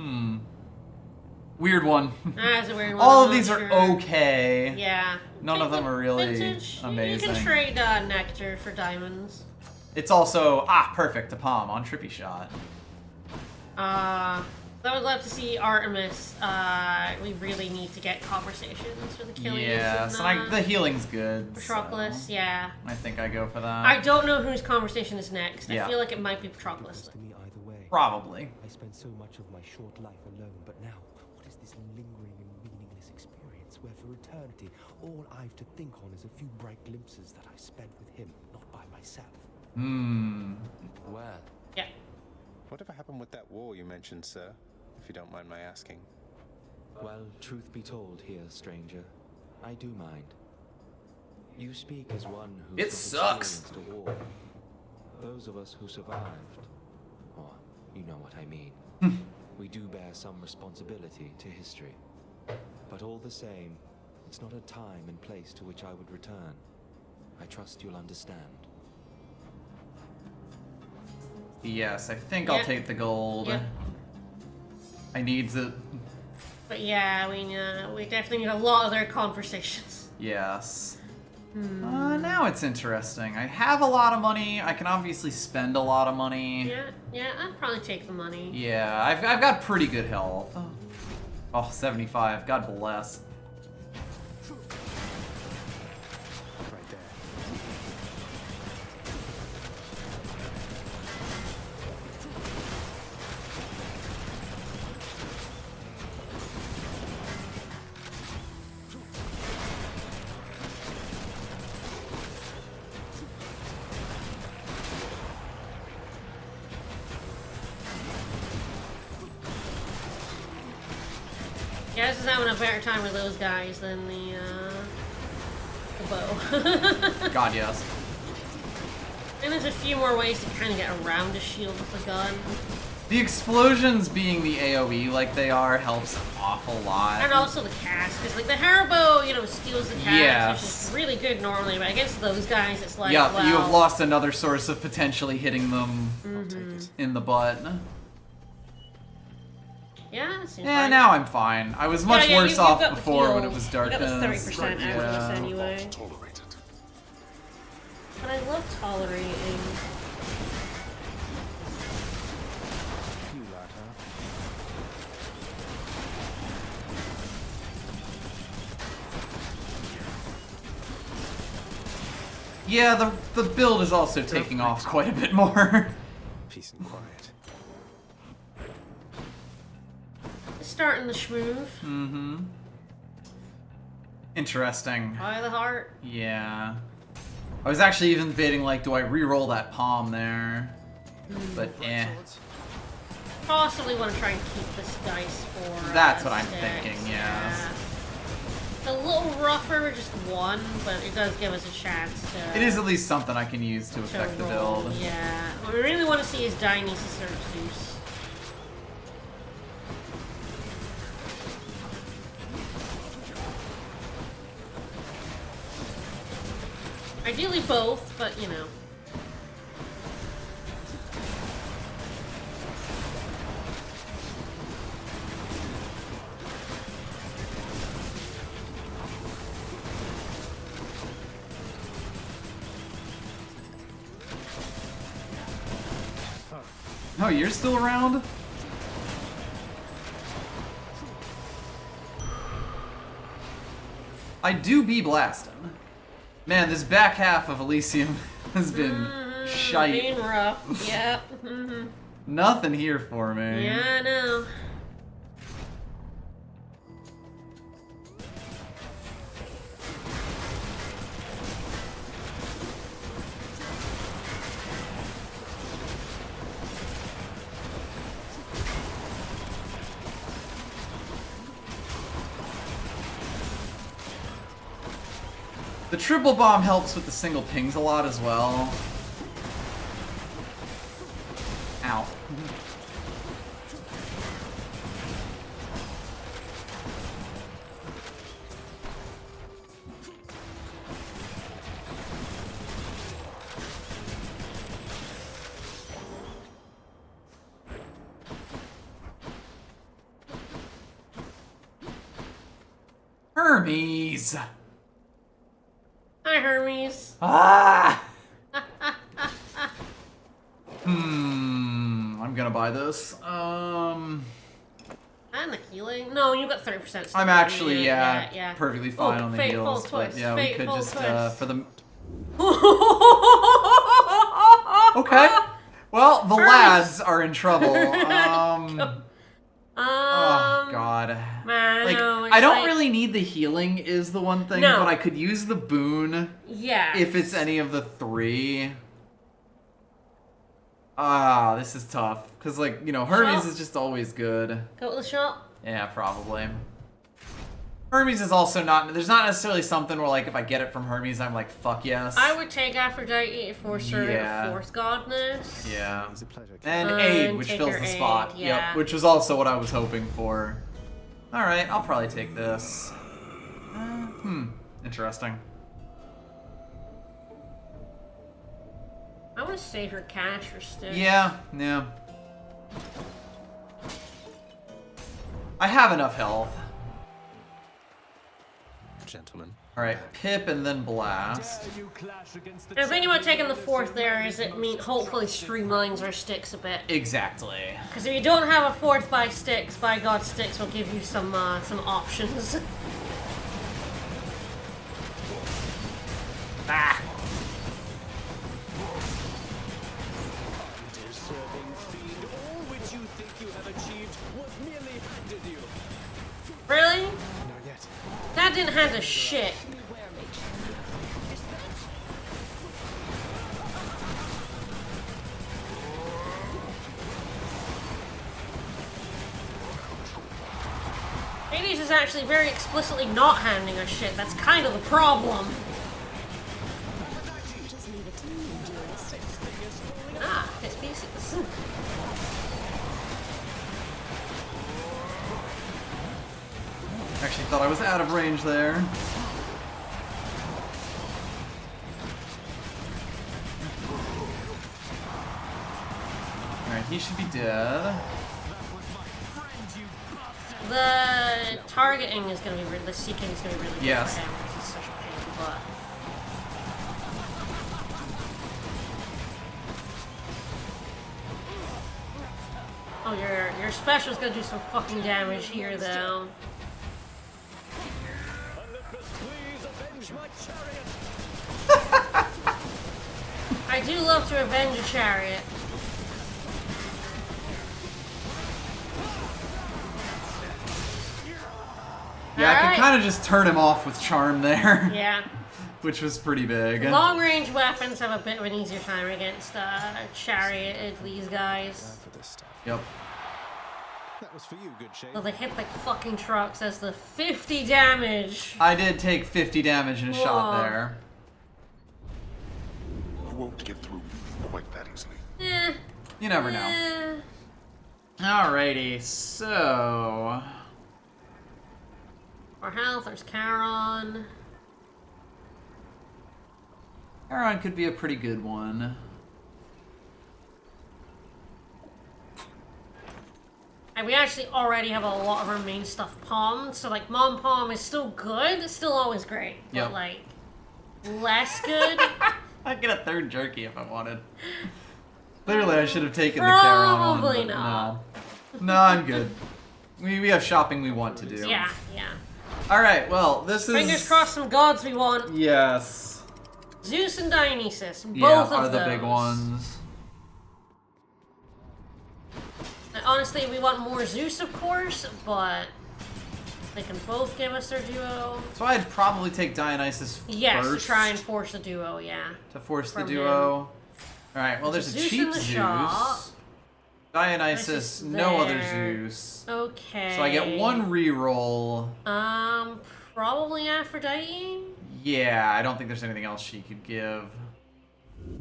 Weird one. That's a weird one. All I'm of these not are sure. okay. Yeah. None of them are really Vintage. amazing. You can trade Nectar for diamonds. It's also perfect to palm on Trippy Shot. I would love to see Artemis. We really need to get conversations for the Achilles. Yes, and the healing's good. Patroclus, so yeah. I think I go for that. I don't know whose conversation is next. Yeah. I feel like it might be Patroclus. Probably. I spent so much of my short life alone, but now, what is this lingering and meaningless experience where for eternity, all I've to think on is a few bright glimpses that I spent with him, not by myself? Well. Yeah. Whatever happened with that war you mentioned, sir? If you don't mind my asking. Well, truth be told here, stranger, I do mind. You speak as one who It sucks. experienced a war. Those of us who survived, or you know what I mean, we do bear some responsibility to history. But all the same, it's not a time and place to which I would return. I trust you'll understand. Yes, I think I'll take the gold. Yeah. I need to. But yeah, we definitely need a lot of their conversations. Yes. Now it's interesting. I have a lot of money. I can obviously spend a lot of money. Yeah, I'd probably take the money. Yeah, I've got pretty good health. Oh, 75. God bless. Right there. Yeah, this is having a better time with those guys than the bow. God, yes. And there's a few more ways to kind of get around a shield with the gun. The explosions being the AoE like they are helps an awful lot. And also the cast, because like the Haribo, steals the cast, Yes. which is really good normally, but against those guys, it's like, Yeah, wow. you have lost another source of potentially hitting them in the butt. Yeah, it seems Yeah, fine. now I'm fine. I was much Yeah, worse you've off got the before when fuel. it was You darkness. got the 30% averages anyway. Tolerated. But I love tolerating. You lad, huh? Yeah, the build is also taking off quite a bit more. Peace and quiet. Starting the schmoove. Interesting. By the heart. Yeah. I was actually even debating, like, do I re-roll that palm there? But Possibly want to try and keep this dice for. That's what I'm sticks. thinking, yeah. It's a little rougher with just one, but it does give us a chance to. It is at least something I can use to affect the roll. build. Yeah. What we really want to see is Dionysus or Zeus. Ideally both, but Oh, you're still around? I do be blasting. Man, this back half of Elysium has been shite. Being rough. Yep. Nothing here for me. Yeah, I know. The triple bomb helps with the single pings a lot as well. Ow. Hermes! Hi, Hermes. Ah! I'm gonna buy this. And the healing? No, you got 30%. I'm actually, yeah. perfectly fine on the heals. But twist. yeah, we could just, for the... Okay. Okay. Well, the lads are in trouble. Oh, God. Man, like, no, I don't like... really need the healing is the one thing, No. but I could use the boon. Yeah. If it's any of the three. Ah, this is tough. Because, like, you know, Hermes is just always good. Go with the shot? Yeah, probably. Hermes is also not... There's not necessarily something where, like, if I get it from Hermes, I'm like, fuck yes. I would take Aphrodite for certain Yeah. fourth godness. Yeah. It's a pleasure. And aid, which take fills her the aid, spot. yeah. Yep, which was also what I was hoping for. Alright, I'll probably take this. Interesting. I want to save her cash for sticks. Yeah. I have enough health. Gentlemen. Alright, Pip and then Blast. The thing about taking the fourth there is it hopefully streamlines our sticks a bit. Exactly. Because if you don't have a fourth by sticks, by God, sticks will give you some options. Ah! Deserving fiend, all which you think you have achieved was merely handed you. Really? Not yet. That didn't hand a shit. Hades is actually very explicitly not handing us shit. That's kind of the problem. Ah, his pieces. Actually thought I was out of range there. Alright, he should be dead. The targeting is going to be really, the seeking is going to be really Yes. good for him because he's such a pain in the butt. Oh, your special's going to do some fucking damage here, though. I do love to avenge a chariot. Yeah, I Alright. could kind of just turn him off with Charm there. Yeah. Which was pretty big. Long range weapons have a bit of an easier time against charioted these guys. For this stuff. Yep. That was for you, good shape. Well, they hit like fucking trucks as the 50 damage. I did take 50 damage in a shot Whoa. there. You won't get through quite that easily. Eh. You never know. Alrighty, so... For health, there's Charon. Charon could be a pretty good one. And we actually already have a lot of our main stuff palmed, so like Mom Palm is still good, it's still always great. Yep. But like, less good. I'd get a third jerky if I wanted. Clearly I should have taken the Charon one. Probably but not. No, I'm good. We have shopping we want to do. Yeah. Alright, well, this is... Fingers crossed some gods we want. Yes. Zeus and Dionysus, both Yeah, of are those. the big ones. And honestly, we want more Zeus, of course, but they can both give us their duo. So I'd probably take Dionysus Yes, first. to try and force a duo, yeah. To force the From duo. Alright, well, there's a Zeus cheap in the Zeus. shop. Dionysus, no other Zeus. Okay. So I get one reroll. Probably Aphrodite? Yeah, I don't think there's anything else she could give.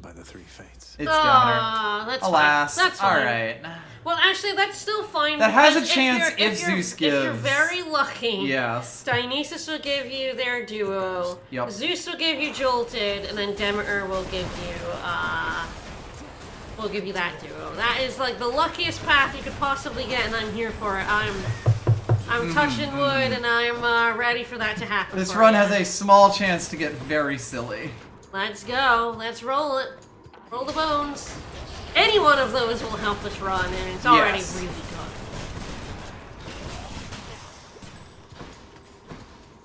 By the three fates. It's Demeter. That's Alas. fine. That's fine. Alright. Well, actually, that's still fine. That has a because chance you're- if Zeus gives. If you're very lucky, Yes. Dionysus will give you their duo. Yep. Zeus will give you Jolted, and then Demeter will give you that duo. That is like the luckiest path you could possibly get, and I'm here for it. I'm touching wood, and I'm ready for that to happen. This for run you. has a small chance to get very silly. Let's go. Let's roll it. Roll the bones. Any one of those will help us run, and it's already Yes. really good.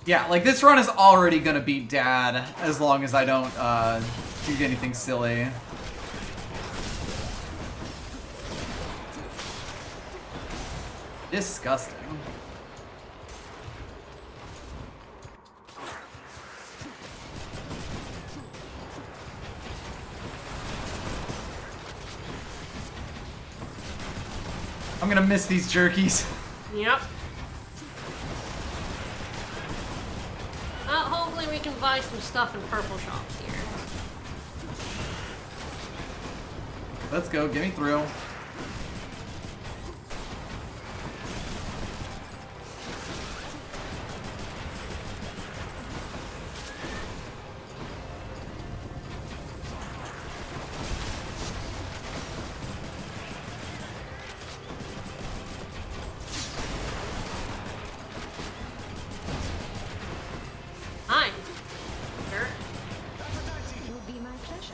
Yeah, like this run is already gonna beat Dad as long as I don't do anything silly. Disgusting. I'm gonna miss these jerkies. Yep. Hopefully we can buy some stuff in purple shops here. Let's go, get me through. Hi. Sure. It would be my pleasure.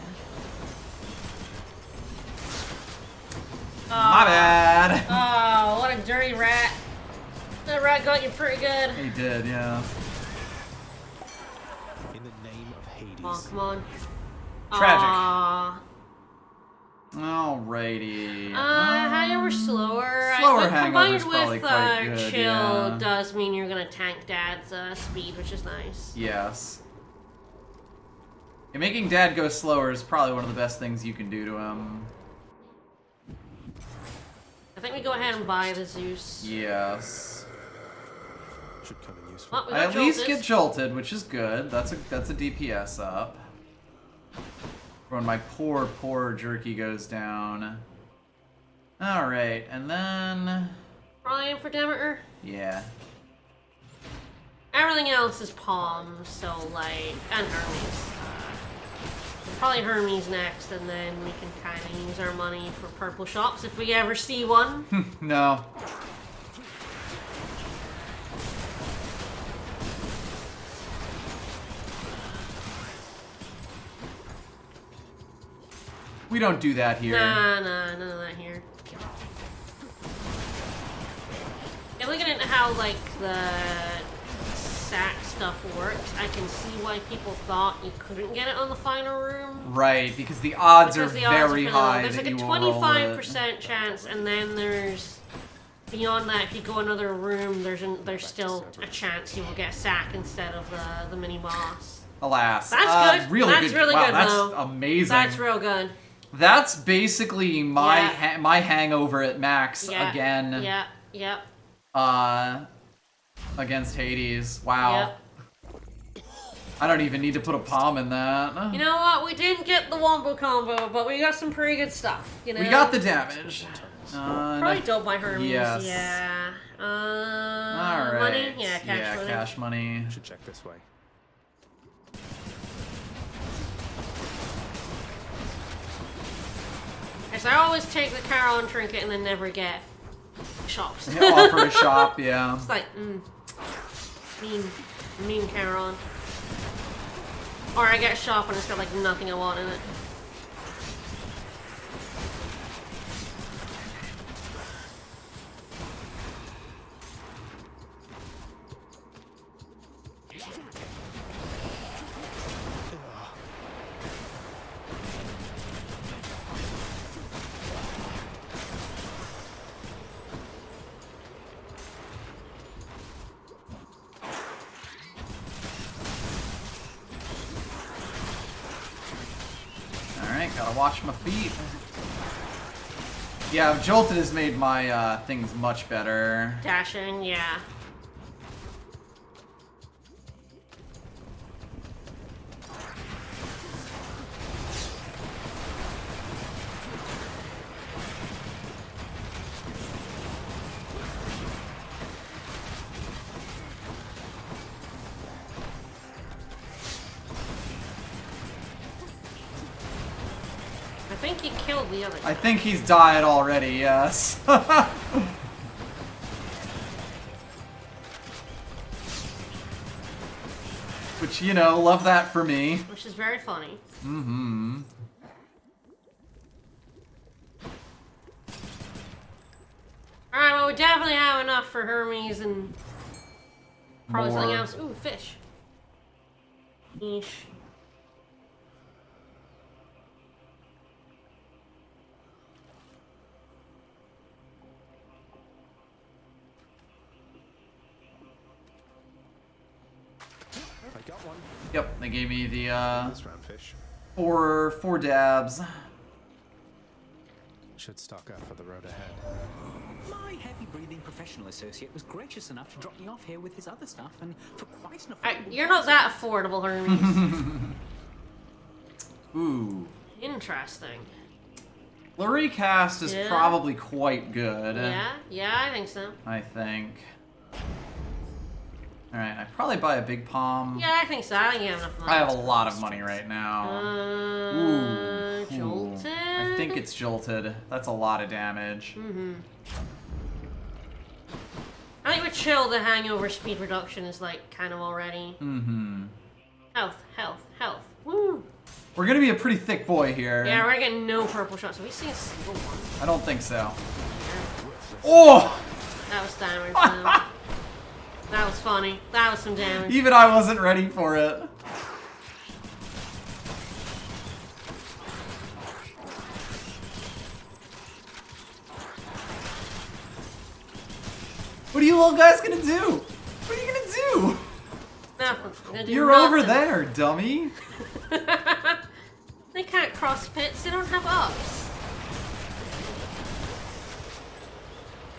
My bad. Oh, what a dirty rat. That rat got you pretty good. He did, yeah. In the name of Hades. Come on, come on. Tragic. Aw. Alrighty. Hangover slower. Slower But hangover's combined probably with quite good, chill yeah. does mean you're gonna tank Dad's speed, which is nice. Yes. And making Dad go slower is probably one of the best things you can do to him. I think we go ahead and buy the Zeus. Yes. Should come in useful. Oh, we I got at least jolted. get jolted, which is good. That's a DPS up. When my poor jerky goes down. Alright, and then... Probably aim for Demeter. Yeah. Everything else is palms, so like, and Hermes. Probably Hermes next, and then we can kind of use our money for purple shops if we ever see one. No. We don't do that here. Nah, none of that here. And looking at how like the sack stuff works, I can see why people thought you couldn't get it on the final room. Right, because the odds Because are the odds very are pretty low. high There's that like a you will roll it. 25% chance, and then there's beyond that. If you go another room, there's still a chance you will get a sack instead of the mini boss. Alas. That's good. Really That's good. really Wow, good, that's though. amazing. That's real good. That's basically my Yeah. my hangover at max Yeah. again. Yeah. Yep. Against Hades. Wow. Yep. I don't even need to put a palm in that. You know what? We didn't get the wombo combo, but we got some pretty good stuff. You know. We got the damage. Probably dope by Hermes. Yes. Yeah. All right. Money. Yeah. Cash Yeah, money. cash money. Should check this way. Yes, I always take the Charon trinket and then never get shops. Offer a shop, yeah. It's like, mean Charon. Or I get a shop and it's got like nothing I want in it. Alright, gotta watch my feet. Yeah, Jolted has made my things much better. Dashing, yeah. think he killed the other guy. I think he's died already, yes. Which, you know, love that for me. Which is very funny. Mm-hmm. Alright, well, we definitely have enough for Hermes and probably something else. Ooh, fish. Yeesh. I got one. Yep, they gave me the This round fish. four dabs. Should stock up for the road ahead. My heavy-breathing professional associate was gracious enough to drop me off here with his other stuff, and for quite an affordable You're not that affordable, Hermes. Ooh. Interesting. Blurry cast is probably quite good. Yeah, I think so. I think. Alright, I'd probably buy a big palm. Yeah, I think so. I think you have enough money. I have a lot of money right now. Ooh. Jolted? I think it's jolted. That's a lot of damage. Mm-hmm. I think with chill, the hangover speed reduction is like kind of already. Mm-hmm. Health, health, health. Woo! We're gonna be a pretty thick boy here. Yeah, we're getting no purple shots. Have we seen a single one? I don't think so. Oh! That was damage. Though. That was funny. That was some damage. Even I wasn't ready for it. What are you little guys gonna do? What are you gonna do? Nothing. Gonna do You're nothing. over there, dummy. They can't cross pits. They don't have ups.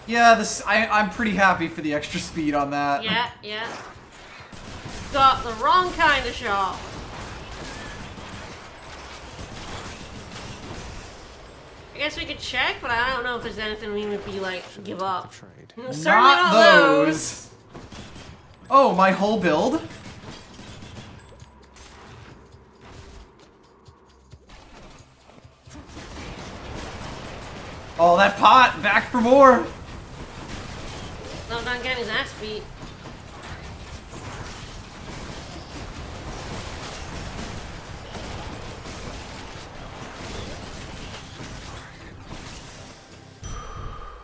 Yeah, I'm pretty happy for the extra speed on that. Yeah, yeah. Got the wrong kind of shot. I guess we could check, but I don't know if there's anything we would be like, give up. Certainly Not those. Oh, my whole build? Oh, that pot! Back for more! No, not getting his ass beat.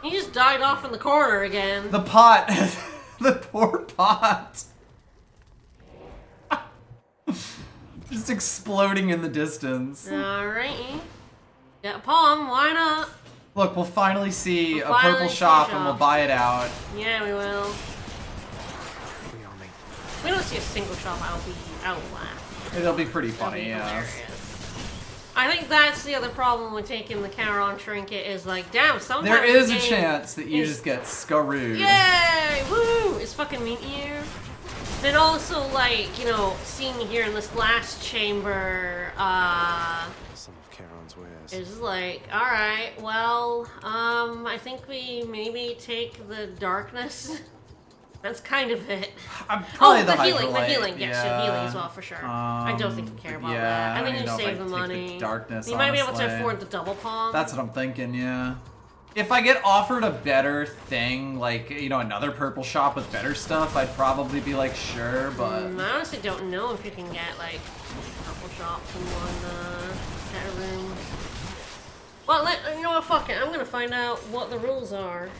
He just died off in the corner again. The pot! The poor pot! Just exploding in the distance. Alrighty. Got a palm, why not? Look, we'll finally see We'll a finally purple see a shop and shop. we'll buy it out. Yeah, we will. If we don't see a single shop, I'll laugh. It'll be pretty funny, yeah. I think that's the other problem with taking the Charon trinket is like, damn, sometimes There is the a game chance that you just get screwed. Yay! Woo! It's fucking mean you. Then also, like, you know, seeing here in this last chamber, Some of Charon's wares. is like, alright, well, I think we maybe take the darkness. That's kind of it. Probably the the healing, hyperlight, yes, yeah. healing as well, for sure. I don't think we care about that. I think you save the money. The darkness, you might be able to honestly. afford the double palm. That's what I'm thinking, yeah. If I get offered a better thing, like, you know, another purple shop with better stuff, I'd probably be like, sure, but... I honestly don't know if you can get, like, purple shops in one set of rooms. Well, you know what, fuck it. I'm gonna find out what the rules are.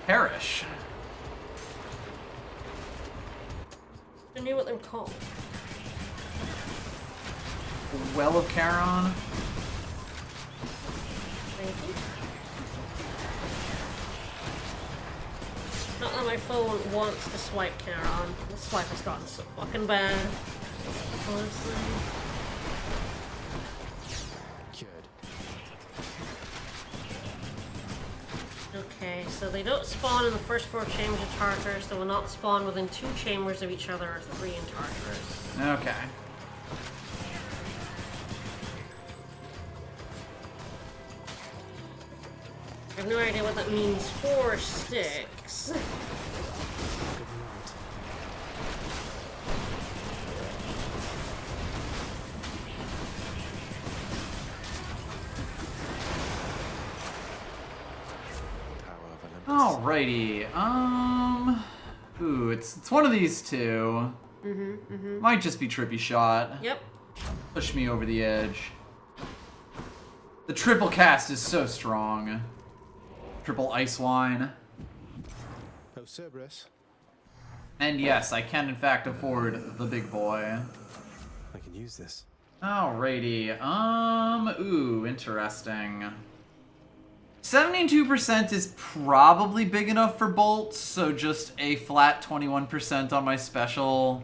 Perish. I knew what they were called. Well of Charon. Thank you. Not that my phone wants to swipe Charon. The swipe has gotten so fucking bad. Honestly. Okay, so they don't spawn in the first 4 chambers of Tartarus. They will not spawn within 2 chambers of each other or 3 in Tartarus. Okay. I have no idea what that means for sticks. Alrighty. Ooh, it's one of these two. Might just be Trippy Shot. Yep. Push me over the edge. The triple cast is so strong. Triple Ice Wine. Oh, Cerberus. And yes, I can in fact afford the big boy. I can use this. Alrighty. Ooh, interesting. 72% is probably big enough for bolts, so just a flat 21% on my special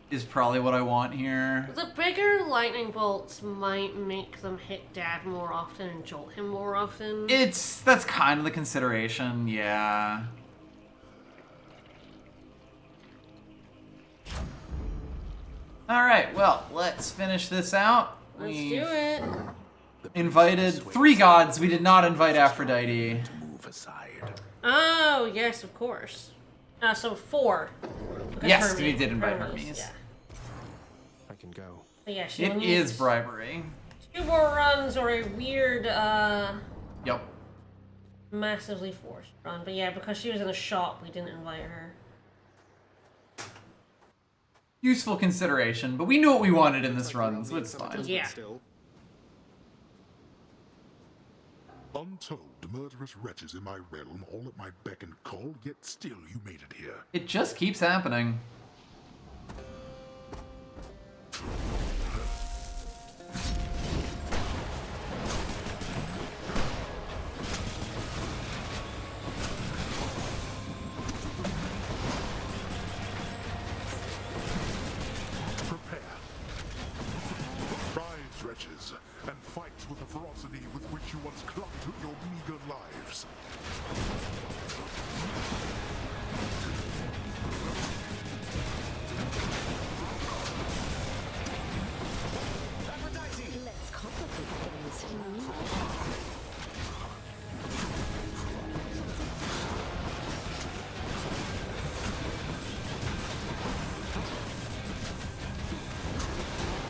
is probably what I want here. The bigger lightning bolts might make them hit Dad more often and jolt him more often. That's kind of the consideration, yeah. Alright, well, let's finish this out. Let's do it. Invited 3 gods. We did not invite Aphrodite. Oh, yes, of course. So 4. Because Yes, Hermes, we did invite Hermes. Yeah. I can go. So yeah, she It will is need bribery. 2 more runs or a weird, Yep. massively forced run. But yeah, because she was in a shop, we didn't invite her. Useful consideration, but we knew what we wanted in this run, so it's fine. Yeah. Untold murderous wretches in my realm, all at my beck and call, yet still you made it here. It just keeps happening. Prepare. Rise, wretches, and fight with the ferocity with which you once clung to your meager lives. Let's complicate things.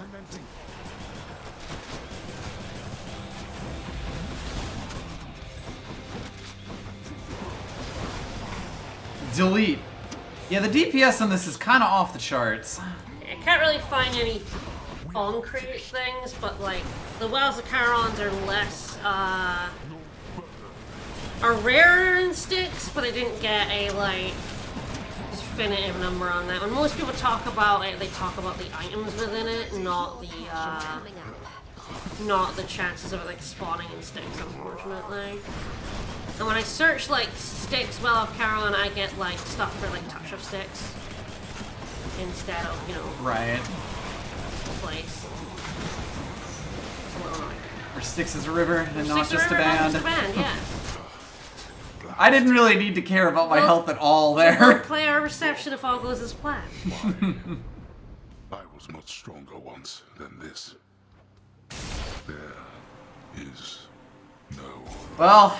I'm empty. Delete. Yeah, the DPS on this is kind of off the charts. I can't really find any concrete things, but like the Wells of Charons are less are rarer in sticks, but I didn't get a like definitive number on that. When most people talk about it, they talk about the items within it, not the chances of it like spawning in sticks, unfortunately. And when I search like sticks Well of Caroline, I get like stuff for like touch of sticks instead of, you know, Right. place. Or Styx is a river and not Styx just a River, not band. just a band, yeah. I didn't really need to care about my Well, health at all We'll there. play our reception if all goes as planned. I was much stronger once than this. There is no Well,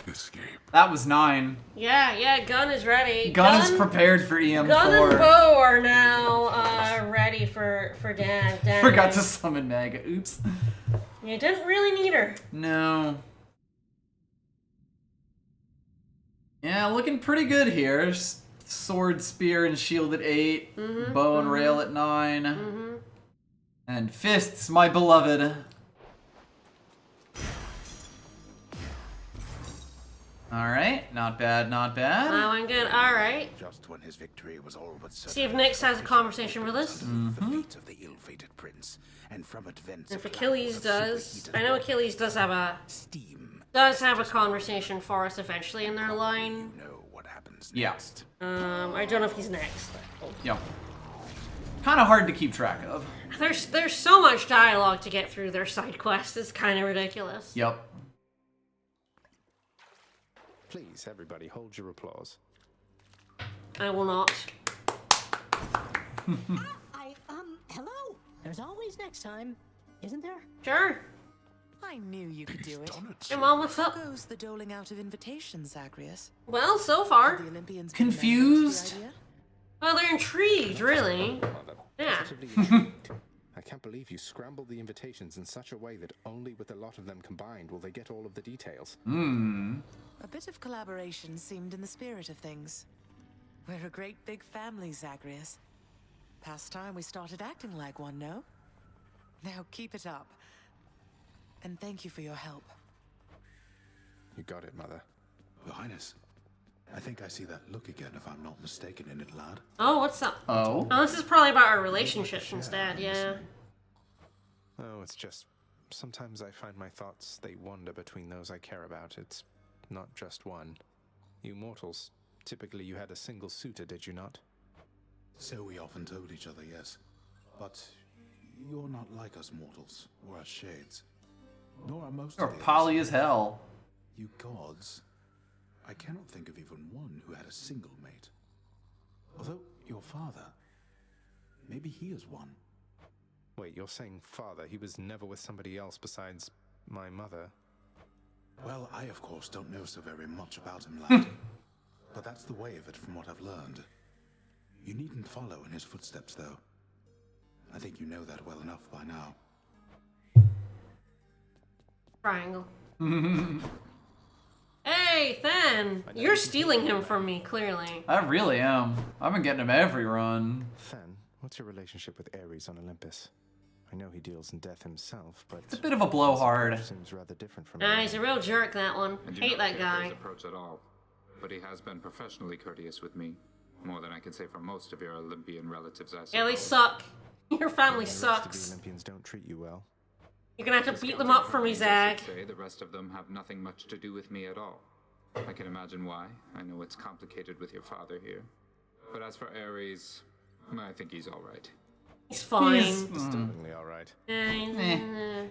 escape. that was 9. Yeah, gun is ready. Gun is prepared for EM4. Gun and bow are now ready for Dan. Forgot to summon Meg. Oops. You didn't really need her. No. Yeah, looking pretty good here. Sword, spear, and shield at 8. Bow and rail at 9. And fists, my beloved. Alright, not bad, not bad. That went good. Alright. Just when his victory was all but certain. See if Nyx has a conversation with us. The feet of the ill-fated prince, and from it vents If a cloud Achilles of does, superheated I know Achilles does have a conversation for us eventually in their line. Yeah. I don't know if he's next. Yep. Kind of hard to keep track of. There's so much dialogue to get through their side quests. It's kind of ridiculous. Yep. Please, everybody, hold your applause. I will not. Hello? There's always next time, isn't there? Sure. I knew you could do it. Hey, Mom, what's up? How goes the doling out of invitations, Zagreus? Well, so far. The Olympians Confused? Well, they're intrigued, really. Yeah. Positively intrigued. I can't believe you scrambled the invitations in such a way that only with a lot of them combined will they get all of the details. A bit of collaboration seemed in the spirit of things. We're a great big family, Zagreus. Past time we started acting like one, no? Now keep it up. And thank you for your help. You got it, Mother. Your Highness, I think I see that look again if I'm not mistaken in it, lad. Oh, what's up? Oh? Oh, this is probably about our relationships instead, yeah. Oh, it's just... sometimes I find my thoughts, they wander between those I care about. It's not just one. You mortals, typically you had a single suitor, did you not? So we often told each other, yes. But you're not like us mortals, or us shades. Nor are most You're of the poly others. as hell. You gods. I cannot think of even one who had a single mate. Although your father, maybe he is one. Wait, you're saying father, he was never with somebody else besides my mother? Well, I of course don't know so very much about him, lad. But that's the way of it from what I've learned. You needn't follow in his footsteps, though. I think you know that well enough by now. Triangle. Hey, Than! You're stealing him from me, clearly. I really am. I've been getting him every run. Then, what's your relationship with Ares on Olympus? I know he deals in death himself, but... It's a bit of a blowhard. Seems rather different from... He's a real jerk, that one. I do Hate not that share guy. his approach at all, but he has been professionally courteous with me. More than I can say for most of your Olympian relatives, I suppose. Yeah, they suck. Your family The rest of the sucks. Olympians don't treat you well. You're gonna have to beat them up for me, Zag. Say the rest of them have nothing much to do with me at all. I can imagine why. I know it's complicated with your father here. But as for Ares, I think he's all right. He's fine. Disturbingly all right.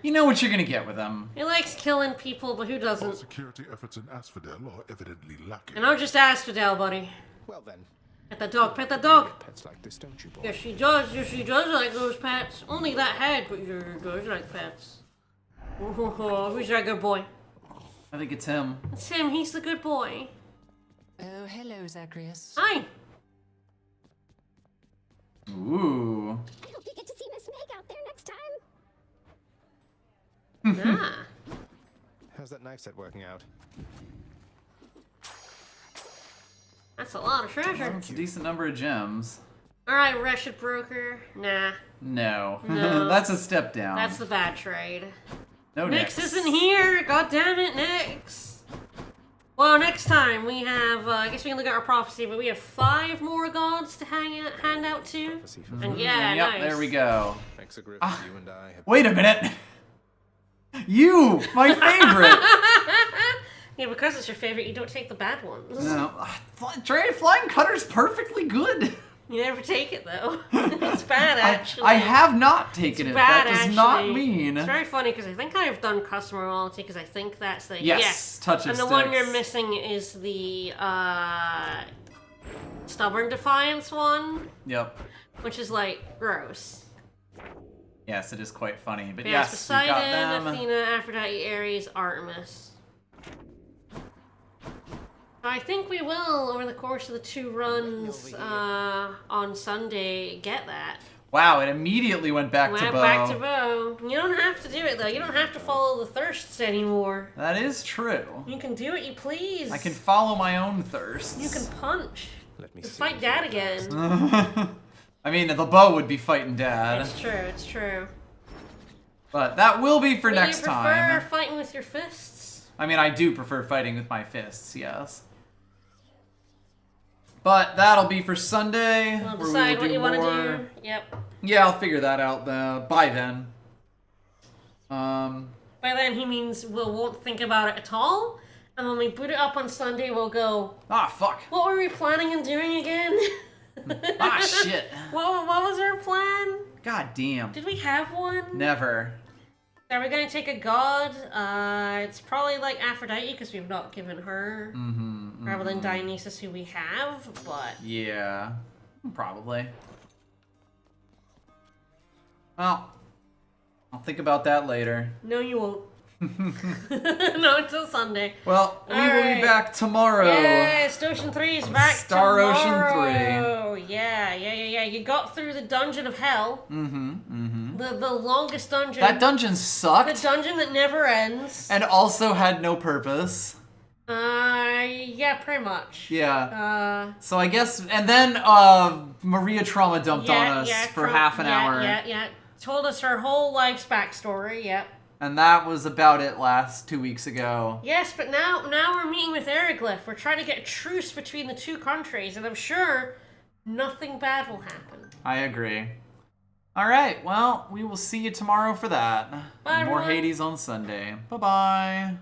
You know what you're gonna get with him. He likes killing people, but who Our doesn't? security efforts in Asphodel are evidently lacking. And I'm just Asphodel, buddy. Well then. Pet the dog, pet the dog. Pets like this, don't you, boy? Yes, she does. Yes, she does like those pets. Only that head, but she does like pets. Oh, who's that good boy? I think it's him. It's him. He's the good boy. Oh, hello, Zagreus. Hi. Ooh. I hope you get to see Miss Meg out there next time. Ah. How's that knife set working out? That's a lot of treasure. That's a decent number of gems. Alright, wretched broker. Nah. No. No. That's a step down. That's the bad trade. No Nix Nix. isn't here! God damn it, Nix! Well, next time we have, I guess we can look at our prophecy, but we have 5 more gods to hand out to. And yeah, Yep, nice. there we go. Thanks a grip, you and I have... Wait a minute. You, my favorite. Yeah, because it's your favorite, you don't take the bad ones. No, flying cutter's perfectly good. You never take it, though. It's bad, actually. I have not taken It's it. bad, That does actually. not mean. It's very funny, because I think I've done customer loyalty, because I think that's the... Yes, touch of And the one sticks. you're missing is the, Stubborn Defiance one. Yep. Which is, like, gross. Yes, it is quite funny. But Yeah, yes, it's we got Poseidon, them. Athena, Aphrodite, Ares, Artemis. I think we will, over the course of the 2 runs on Sunday, get that. Wow, it immediately went back to bow. Back to bow. You don't have to do it, though. You don't have to follow the thirsts anymore. That is true. You can do what you please. I can follow my own thirsts. You can punch. Let me Just fight Dad again. I mean, the bow would be fighting Dad. It's true, it's true. But that will be for next Do you time. prefer fighting with your fists? I mean, I do prefer fighting with my fists, yes. But that'll be for Sunday. We'll where decide we what you want to more. do. Yep. Yeah, I'll figure that out by then. By then, he means we won't think about it at all. And when we boot it up on Sunday, we'll go... Ah, fuck. What were we planning on doing again? Ah, shit. What was our plan? God damn. Did we have one? Never. Are we going to take a god? It's probably like Aphrodite, because we've not given her. Rather than Dionysus, who we have, but... Yeah. Probably. Well, I'll think about that later. No, you won't. No, until Sunday. Well, we will be back tomorrow. Yes, Ocean 3 is back Star tomorrow. Ocean 3. Yeah. You got through the Dungeon of Hell. The longest dungeon. That dungeon sucked. The dungeon that never ends. And also had no purpose. Yeah, pretty much. Yeah. So I guess, and then Maria trauma dumped on us for half an hour. Yeah. Told us her whole life's backstory. Yep. And that was about it 2 weeks ago. Yes, but now we're meeting with Eriglyph. We're trying to get a truce between the two countries, and I'm sure nothing bad will happen. I agree. All right, well, we will see you tomorrow for that. Bye, More everyone. Hades on Sunday. Bye-bye.